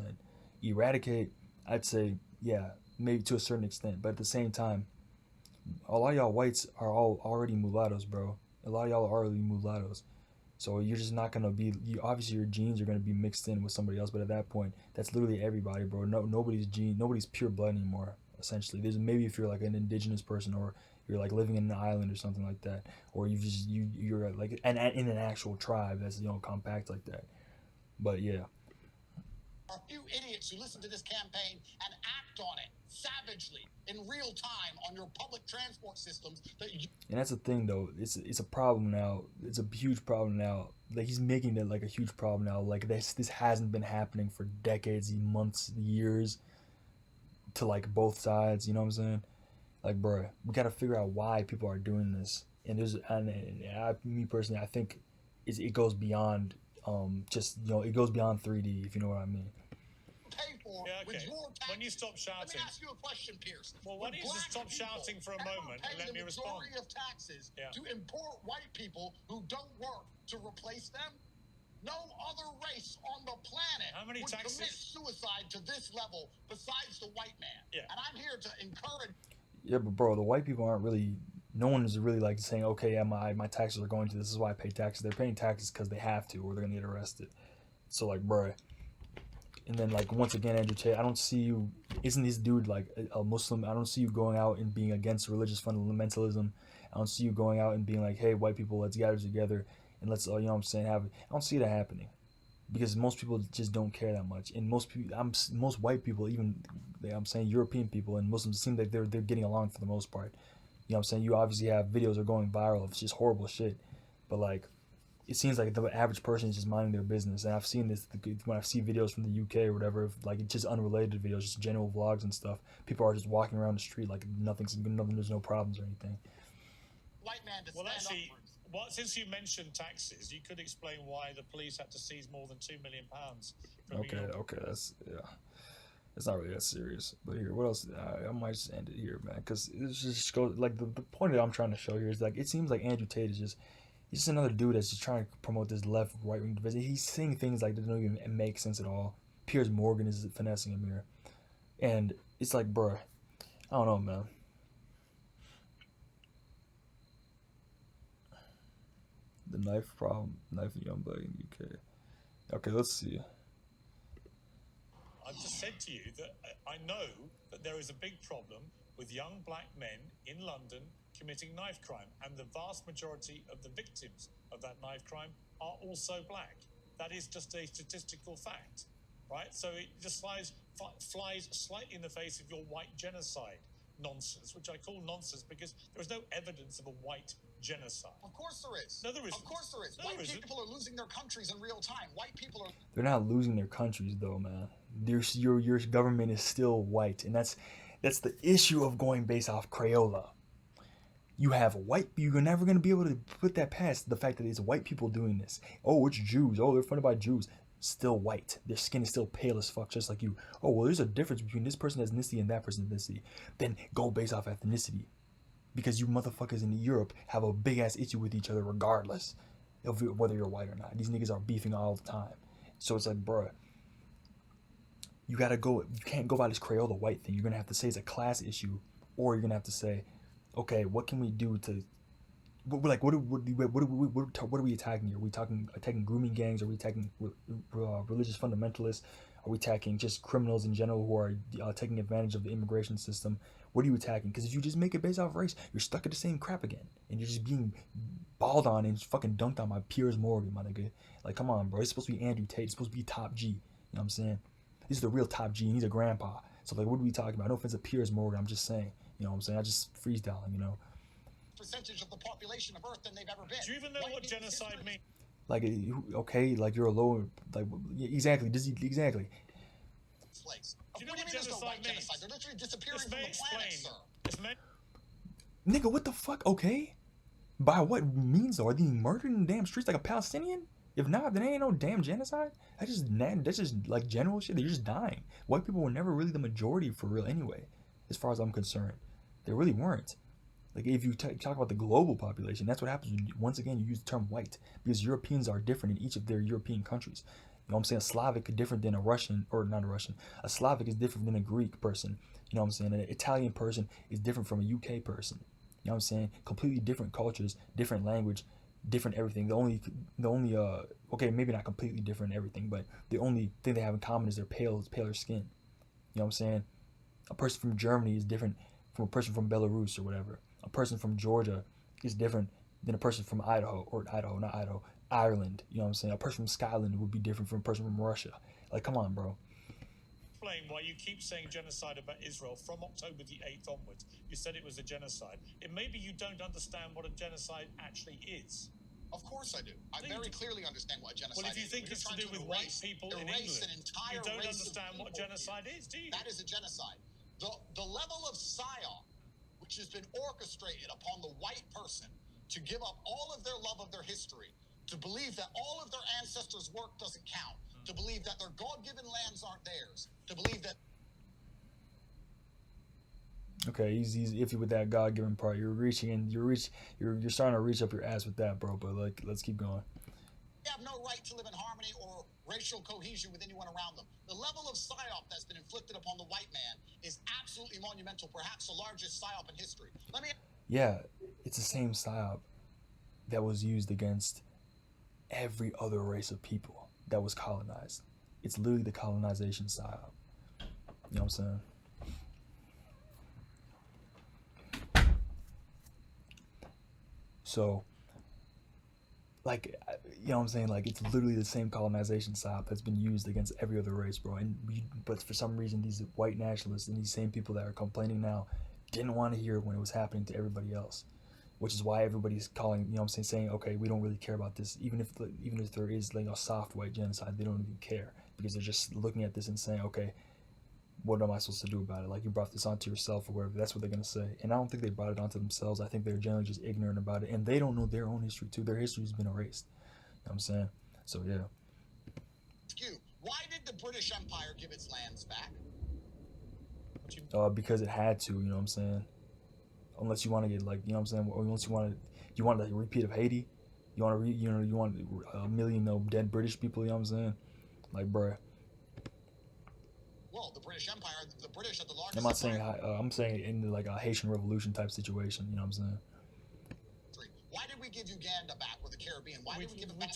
Eradicate, I'd say, yeah, maybe to a certain extent. But at the same time, a lot of y'all whites are all already mulattoes, bro. A lot of y'all are already mulattoes. So you're just not going to be... obviously, your genes are going to be mixed in with somebody else. But at that point, that's literally everybody, bro. Nobody's pure blood anymore, essentially. There's maybe if you're like an indigenous person, or you're like living in an island or something like that, or you're like in an actual tribe that's, you know, compact like that. But yeah, a few idiots who listen to this campaign and act on it savagely in real time on your public transport systems. And that's the thing, though. It's a problem now. It's a huge problem now. Like, he's making it like a huge problem now. Like, this hasn't been happening for decades, months, years, to like both sides. You know what I'm saying? Like, bro, we gotta figure out why people are doing this. And me personally, I think it goes beyond just, you know, it goes beyond 3D, if you know what I mean. Pay for with your taxes. When you stop shouting. Let me ask you a question, Piers. Well, why don't you just stop shouting for a moment and let me respond? The majority of taxes to import white people who don't work to replace them. No other race on the planet would commit suicide to this level besides the white man. Yeah. And I'm here to encourage. Yeah, but bro, the white people aren't really. No one is really like saying, okay, yeah, my taxes are going to. This is why I pay taxes. They're paying taxes because they have to, or they're gonna get arrested. So like, bro. And then like once again, Andrew Tate, I don't see you. Isn't this dude like a Muslim? I don't see you going out and being against religious fundamentalism. I don't see you going out and being like, hey, white people, let's gather together and let's, you know what I'm saying, I don't see that happening, because most people just don't care that much. And most white people, even I'm saying European people and Muslims, seem like they're getting along for the most part. You know what I'm saying? You obviously have videos are going viral of just horrible shit, but like, it seems like the average person is just minding their business. And I've seen this when I see videos from the UK or whatever, like it's just unrelated videos, just general vlogs and stuff. People are just walking around the street like there's no problems or anything. White man to well, actually, since you mentioned taxes, you could explain why the police had to seize more than £2 million. Okay, that's it's not really that serious. But here, what else? I might just end it here, man, because it just goes like the point that I'm trying to show here is like it seems like Andrew Tate is just. He's just another dude that's just trying to promote this left, right-wing division. He's saying things like that don't even make sense at all. Piers Morgan is finessing him here. And it's like, bruh, I don't know, man. The knife young black in the UK. Okay, let's see. I've just said to you that I know that there is a big problem with young black men in London committing knife crime, and the vast majority of the victims of that knife crime are also black. That is just a statistical fact, right? So it just flies slightly in the face of your white genocide nonsense, which I call nonsense because there is no evidence of a white genocide? Of course there is. No, there isn't. Of course there is. No, White there isn't. people are losing their countries in real time. White people are. They're not losing their countries though, man. Your government is still white, and that's the issue of going based off Crayola. You have white. You're never gonna be able to put that past the fact that it's white people doing this. Oh, it's Jews. Oh, they're funded by Jews. Still white. Their skin is still pale as fuck, just like you. Oh, well, there's a difference between this person's ethnicity and that person's ethnicity. Then go based off ethnicity, because you motherfuckers in Europe have a big ass issue with each other regardless of whether you're white or not. These niggas are beefing all the time. So it's like, bruh, you gotta go. You can't go by this Crayola white thing. You're gonna have to say it's a class issue, or you're gonna have to say, okay, what can we do to, what are we attacking here? Are we attacking grooming gangs? Are we attacking religious fundamentalists? Are we attacking just criminals in general who are taking advantage of the immigration system? What are you attacking? Because if you just make it based off race, you're stuck at the same crap again, and you're just being balled on and fucking dunked on by Piers, my nigga. Like, come on, bro. It's supposed to be Andrew Tate. It's supposed to be Top G. You know what I'm saying? This is the real Top G, and he's a grandpa. So like, what are we talking about? No offense to Piers Morgan. I'm just saying. You know what I'm saying? I just freestyling. You know. Percentage of the population of Earth than they've ever been. Do you even know what genocide means? Like, okay, like you're a lower, like, exactly, exactly. Slaves. Do you know What what do you mean there's no white genocide means? genocide? They're literally disappearing This from may the planet, explain. sir. This may Nigga, what the fuck? Okay, by what means though? Are they murdered in the damn streets like a Palestinian? If not, then ain't no damn genocide. That's just like general shit. They're just dying. White people were never really the majority for real anyway, as far as I'm concerned. They really weren't. Like, if you talk about the global population, that's what happens when, once again, you use the term white, because Europeans are different in each of their European countries. You know what I'm saying? A Slavic is different than a Russian, or not a Russian. A Slavic is different than a Greek person. You know what I'm saying? An Italian person is different from a UK person. You know what I'm saying? Completely different cultures, different language, different everything. The only okay, maybe not completely different in everything, but the only thing they have in common is their paler skin. You know what I'm saying? A person from Germany is different from a person from Belarus or whatever. A person from Georgia is different than a person from Ireland. You know what I'm saying? A person from Scotland would be different from a person from Russia. Like, come on, bro. explain why you keep saying genocide about Israel from October the 8th onwards. You said it was a genocide. It maybe you don't understand what a genocide actually is. Of course I do. I very clearly understand what a genocide is. Well, if you think it's to do with white people in England, you don't understand what genocide is, do you? That is a genocide. The level of psyop, which has been orchestrated upon the white person to give up all of their love of their history, to believe that all of their ancestors' work doesn't count, to believe that their God-given lands aren't theirs, to believe that... Okay, he's iffy with that God-given part. You're starting to reach up your ass with that, bro. But like, let's keep going. They have no right to live in harmony or racial cohesion with anyone around them. The level of psyop that's been inflicted upon the white man is absolutely monumental, perhaps the largest psyop in history. Yeah, it's the same psyop that was used against every other race of people that was colonized. It's literally the colonization psyop. You know what I'm saying? So, like, you know what I'm saying? Like, it's literally the same colonization psyop that's been used against every other race, bro. But for some reason, these white nationalists and these same people that are complaining now didn't want to hear it when it was happening to everybody else. Which is why everybody's calling, you know what I'm saying, okay, we don't really care about this. Even if there is like a soft white genocide, they don't even care. Because they're just looking at this and saying, okay, what am I supposed to do about it? Like, you brought this onto yourself or whatever. That's what they're going to say. And I don't think they brought it onto themselves. I think they're generally just ignorant about it. And they don't know their own history, too. Their history has been erased. You know what I'm saying? So, yeah. Why did the British Empire give its lands back? Because it had to, you know what I'm saying? Unless you want to get, like, you know what I'm saying? Or unless you want like a repeat of Haiti. You want a million dead British people, you know what I'm saying? Like, bruh. Well, the British Empire, the British are the largest. I'm not saying I'm saying in like a Haitian Revolution type situation. You know what I'm saying? Why did we give Uganda back with the Caribbean? Why did we give it back?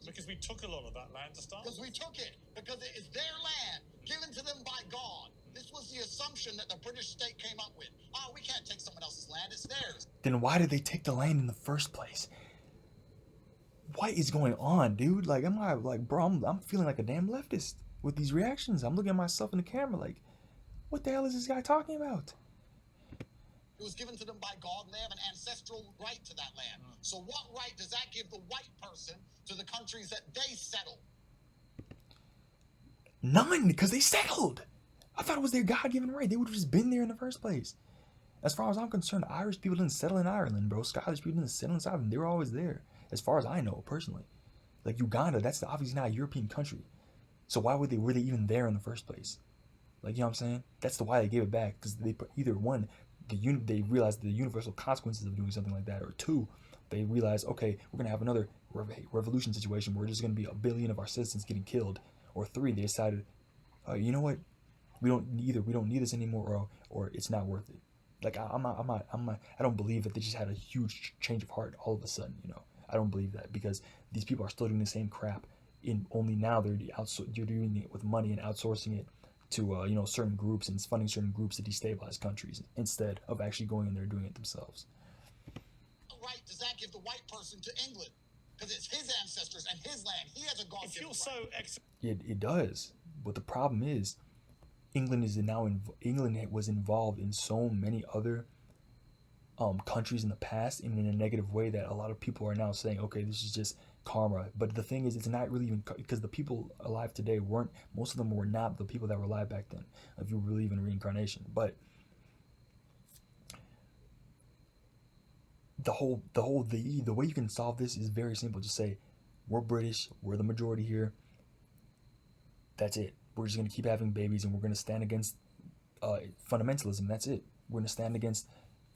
Because we took a lot of that land to start. Because we took it. Because it is their land, given to them by God. This was the assumption that the British state came up with. Oh, we can't take someone else's land; it's theirs. Then why did they take the land in the first place? What is going on, dude? Like, bro, I'm feeling like a damn leftist with these reactions. I'm looking at myself in the camera like, what the hell is this guy talking about? It was given to them by God, and they have an ancestral right to that land. So what right does that give the white person to the countries that they settled? None, because they settled. I thought it was their God-given right. They would have just been there in the first place. As far as I'm concerned, Irish people didn't settle in Ireland, bro. Scottish people didn't settle in Scotland. They were always there, as far as I know, personally. Like Uganda, that's obviously not a European country. So why were they even there in the first place? Like, you know what I'm saying? That's the why they gave it back, because they put either one, they realized the universal consequences of doing something like that, or two, they realized, okay, we're gonna have another revolution situation where there's gonna be 1 billion of our citizens getting killed, or three, they decided, you know what? We don't need this anymore, or it's not worth it. Like I don't believe that they just had a huge change of heart all of a sudden. You know, I don't believe that, because these people are still doing the same crap. In only now you're doing it with money and outsourcing it to certain groups and funding certain groups to destabilize countries instead of actually going in there and doing it themselves. What right does that give the white person to England? Because it's his ancestors and his land. He has a God-given right. It does, but the problem is, England was involved in so many other countries in the past, and in a negative way, that a lot of people are now saying, okay, this is just karma. But the thing is, it's not really even, because the people alive today most of them were not the people that were alive back then, if you believe in reincarnation. But the way you can solve this is very simple. Just say, we're British, we're the majority here, that's it. We're just going to keep having babies, and we're going to stand against fundamentalism. That's it. We're going to stand against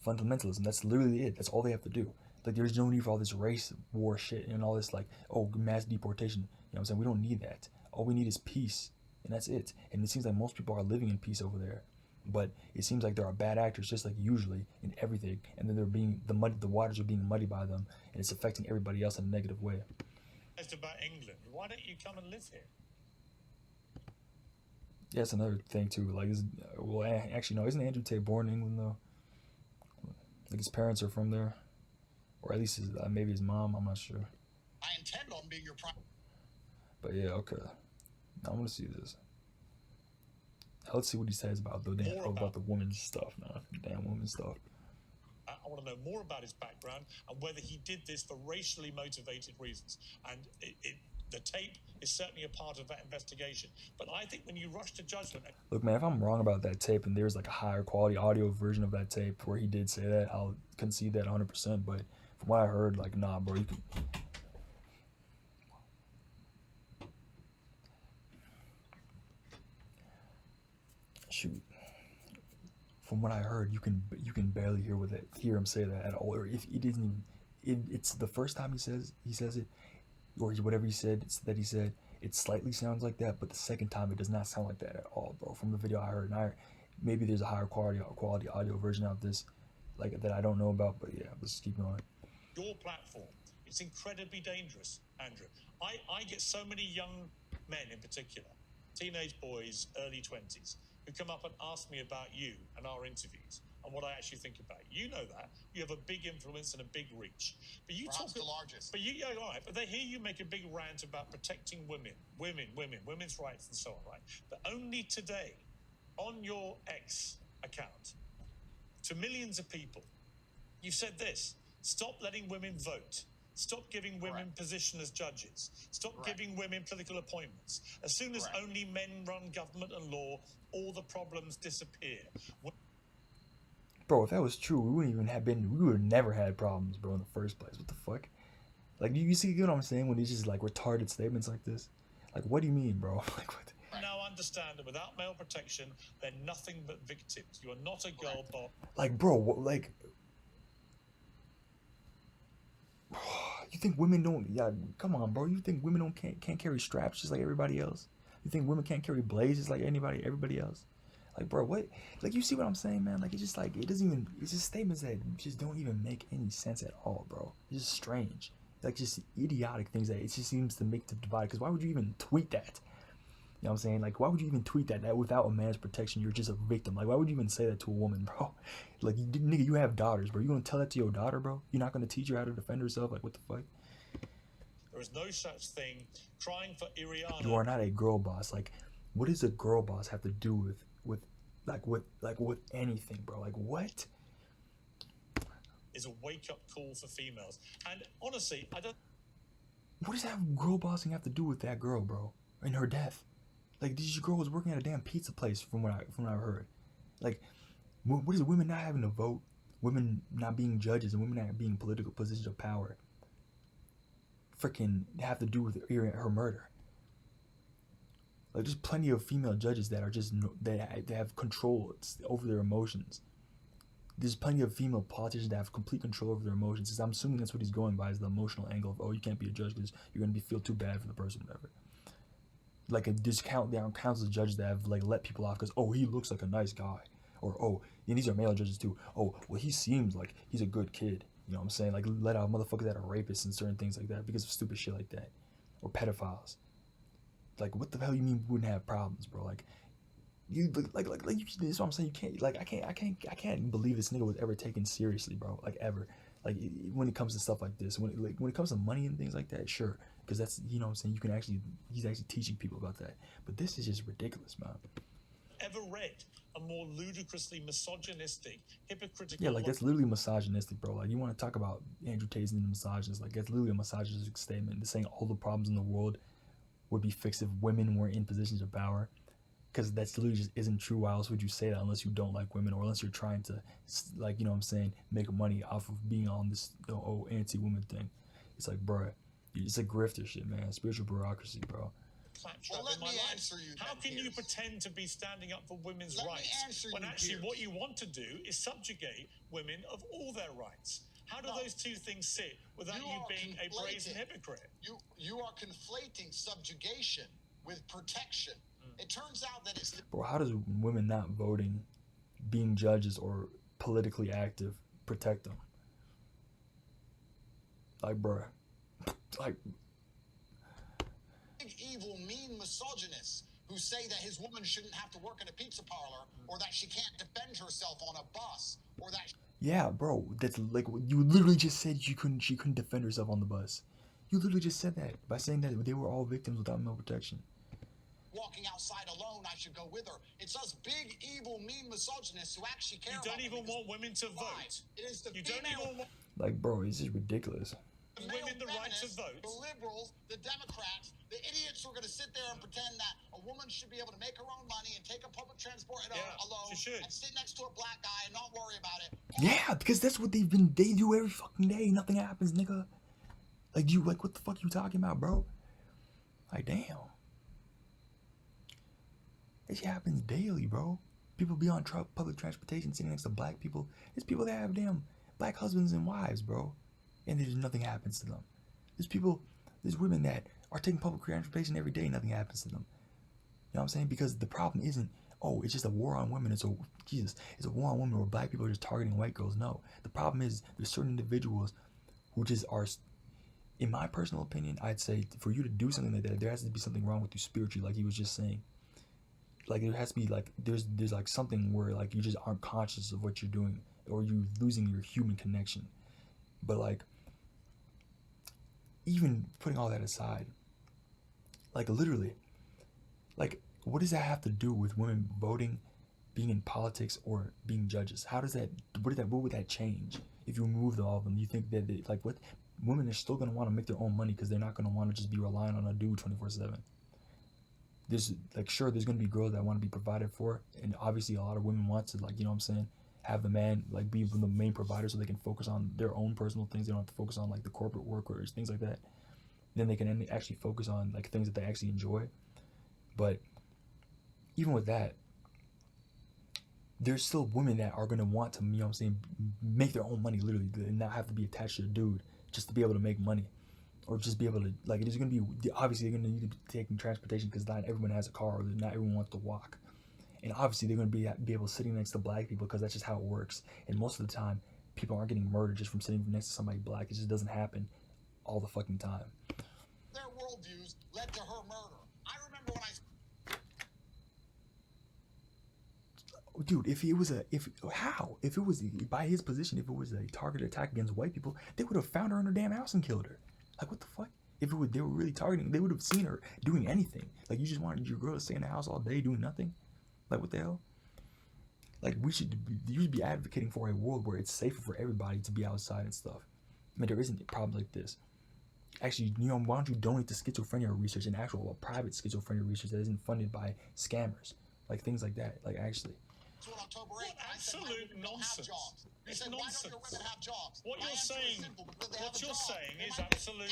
fundamentalism. That's literally it. That's all they have to do. Like, there's no need for all this race war shit and all this, like, oh, mass deportation. You know what I'm saying? We don't need that. All we need is peace, and that's it. And it seems like most people are living in peace over there. But it seems like there are bad actors, just like usually in everything, and then the waters are being muddied by them, and it's affecting everybody else in a negative way. About England, why don't you come and live here? Yeah, that's another thing too. Like, actually, no, isn't Andrew Tate born in England though? Like, his parents are from there, or at least maybe his mom. I'm not sure. I intend on being your prime. But yeah, okay. Now I want to see this. Let's see what he says about the woman's stuff, man. Damn woman stuff. I want to know more about his background and whether he did this for racially motivated reasons. And the tape is certainly a part of that investigation. But I think when you rush to judgment... Look, man, if I'm wrong about that tape and there's like a higher quality audio version of that tape where he did say that, I'll concede that 100%. But from what I heard, like, nah, bro, you can... Shoot. From what I heard, you can barely hear him say that at all. Or if he didn't even... It's the first time he says it, or whatever he said, it slightly sounds like that, but the second time it does not sound like that at all, bro. From the video I heard, maybe there's a higher quality audio version of this, like, that I don't know about, but yeah, let's keep going. Your platform, it's incredibly dangerous, Andrew. I get so many young men in particular, teenage boys, early 20s, who come up and ask me about you and our interviews and what I actually think about you. You know that. You have a big influence and a big reach. But you Perhaps the largest. But all right. But they hear you make a big rant about protecting women's rights and so on, right? But only today, on your X account, to millions of people, you've said this: stop letting women vote. Stop giving women position as judges. Stop giving women political appointments. As soon as only men run government and law, all the problems disappear. Bro, if that was true, we would have never had problems, bro, in the first place. What the fuck? Like, you see what I'm saying when these just like retarded statements like this? Like, what do you mean, bro? Like, what? Now understand that without male protection, they're nothing but victims. You are not a girl bot. Like, bro, like, you think women don't? Yeah, come on, bro. You think women can't carry straps just like everybody else? You think women can't carry blades just like everybody else? Like, bro, what? Like, you see what I'm saying, man? Like, it's just like, it's just statements that just don't even make any sense at all, bro. It's just strange. Like, just idiotic things that it just seems to make the divide. Because why would you even tweet that? You know what I'm saying? Like, why would you even tweet that without a man's protection, you're just a victim? Like, why would you even say that to a woman, bro? Like, nigga, you have daughters, bro. You gonna tell that to your daughter, bro? You're not gonna teach her how to defend herself? Like, what the fuck? There is no such thing. Crying for Iriana. You are not a girl boss. Like, what does a girl boss have to do with anything, bro? Like, what? is a wake-up call for females. And honestly, I don't... What does that girl bossing have to do with that girl, bro? And her death? Like, this girl was working at a damn pizza place from what I've heard. Like, what is women not having to vote, women not being judges, and women not being in political positions of power freaking have to do with her murder? Like, there's plenty of female judges that are just that have control over their emotions. There's plenty of female politicians that have complete control over their emotions. I'm assuming that's what he's going by, is the emotional angle of, oh, you can't be a judge because you're gonna feel too bad for the person, whatever. Like, there's countless of judges that have like let people off because, oh, he looks like a nice guy, or, oh, and these are male judges too. Oh, well, he seems like he's a good kid. You know what I'm saying? Like, let out motherfuckers that are rapists and certain things like that because of stupid shit like that, or pedophiles. Like, what the hell you mean we wouldn't have problems, bro? Like, you like this is what I'm saying. You can't, like, I can't believe this nigga was ever taken seriously, bro. Like, ever. Like, when it comes to stuff like this, when it comes to money and things like that, sure, because that's, you know what I'm saying, he's actually teaching people about that. But this is just ridiculous, man. Ever read a more ludicrously misogynistic, hypocritical... Yeah, like, that's literally misogynistic, bro. Like, you want to talk about Andrew Tate's and the misogynist, like, that's literally a misogynistic statement. They're saying all the problems in the world would be fixed if women were in positions of power, because that's literally just isn't true. Why else would you say that unless you don't like women, or unless you're trying to, like, you know what I'm saying, make money off of being on this anti-woman thing? It's like, bro, it's a grifter shit, man. Spiritual bureaucracy, bro. Well, let me answer you. How can you pretend to be standing up for women's rights when actually what you want to do is subjugate women of all their rights? How do those two things sit without you being a brazen hypocrite? You are conflating subjugation with protection. It turns out that it's... Bro, how does women not voting, being judges, or politically active protect them? Like, bro, like... Big, evil, mean misogynists who say that his woman shouldn't have to work in a pizza parlor, or that she can't defend herself on a bus, or that... Yeah, bro, that's like, you literally just said she couldn't defend herself on the bus. You literally just said that by saying that they were all victims without male protection. Walking outside alone, I should go with her. It's us big, evil, mean misogynists who actually care about... You don't even want women to vote. It is the you don't even want... Like, bro, it's just ridiculous. The women the right to vote. The liberals, the Democrats, the idiots who are going to sit there and pretend that a woman should be able to make her own money and take a public transport alone and sit next to a black guy and not worry about it. Yeah, because that's what they do every fucking day. Nothing happens, nigga. Like, what the fuck you talking about, bro? Like, damn. This shit happens daily, bro. People be on public transportation sitting next to black people. There's people that have damn black husbands and wives, bro, and there's nothing happens to them. There's women that are taking public transportation every day, nothing happens to them. You know what I'm saying? Because the problem isn't, oh, it's just a war on women. It's a war on women where black people are just targeting white girls. No, the problem is there's certain individuals who just are, in my personal opinion, I'd say for you to do something like that, there has to be something wrong with you spiritually, like he was just saying. Like, there has to be, like, there's like something where, like, you just aren't conscious of what you're doing, or you're losing your human connection. But, like, even putting all that aside, like, literally, like, what does that have to do with women voting, being in politics, or being judges? What would that change if you removed all of them? You think that women are still going to want to make their own money because they're not going to want to just be relying on a dude 24/7. There's, like, sure, there's going to be girls that want to be provided for, and obviously a lot of women want to, like, you know what I'm saying, have the man, like, be the main provider so they can focus on their own personal things. They don't have to focus on, like, the corporate work or things like that. Then they can actually focus on, like, things that they actually enjoy. But even with that, there's still women that are going to want to, you know what I'm saying, make their own money, literally, and not have to be attached to a dude just to be able to make money. Or just be able to, like, it is going to be, obviously they're going to need to be taking transportation because not everyone has a car, or not everyone wants to walk. And obviously they're going to be able to sitting next to black people because that's just how it works. And most of the time, people aren't getting murdered just from sitting next to somebody black. It just doesn't happen all the fucking time. Their worldviews led to her murder. I remember when Dude, if it was by his position, if it was a targeted attack against white people, they would have found her in her damn house and killed her. Like, what the fuck? If they were really targeting, they would have seen her doing anything. Like, you just wanted your girl to stay in the house all day doing nothing? Like, what the hell? Like, you should be advocating for a world where it's safer for everybody to be outside and stuff. I mean, there isn't a problem like this. Actually, you know, why don't you donate to schizophrenia research, an actual private schizophrenia research that isn't funded by scammers, like things like that. Like, actually. On October 8th, What absolute nonsense! He said, why don't your women have jobs? What you're saying, is absolute.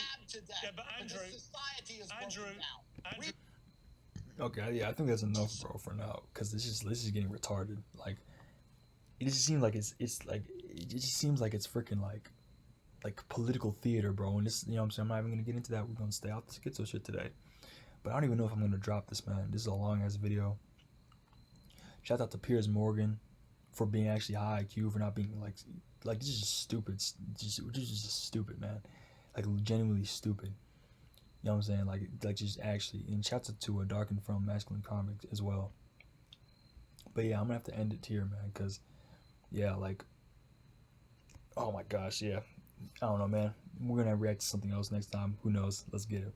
Yeah, but Andrew. Okay, yeah, I think that's enough, bro, for now, because this is getting retarded. Like, it just seems like it just seems like it's freaking like political theater, bro. And this, you know what I'm saying, I'm not even gonna get into that. We're gonna stay out the schizo shit today. But I don't even know if I'm gonna drop this, man. This is a long ass video. Shout out to Piers Morgan for being actually high IQ, for not being like this is just stupid. Just stupid, man. Like, genuinely stupid. You know what I'm saying? Like just actually. And shout out to a Darkened From Masculine Comics as well. But yeah, I'm gonna have to end it here, man, because yeah, like, oh my gosh, yeah. I don't know, man. We're gonna react to something else next time. Who knows? Let's get it.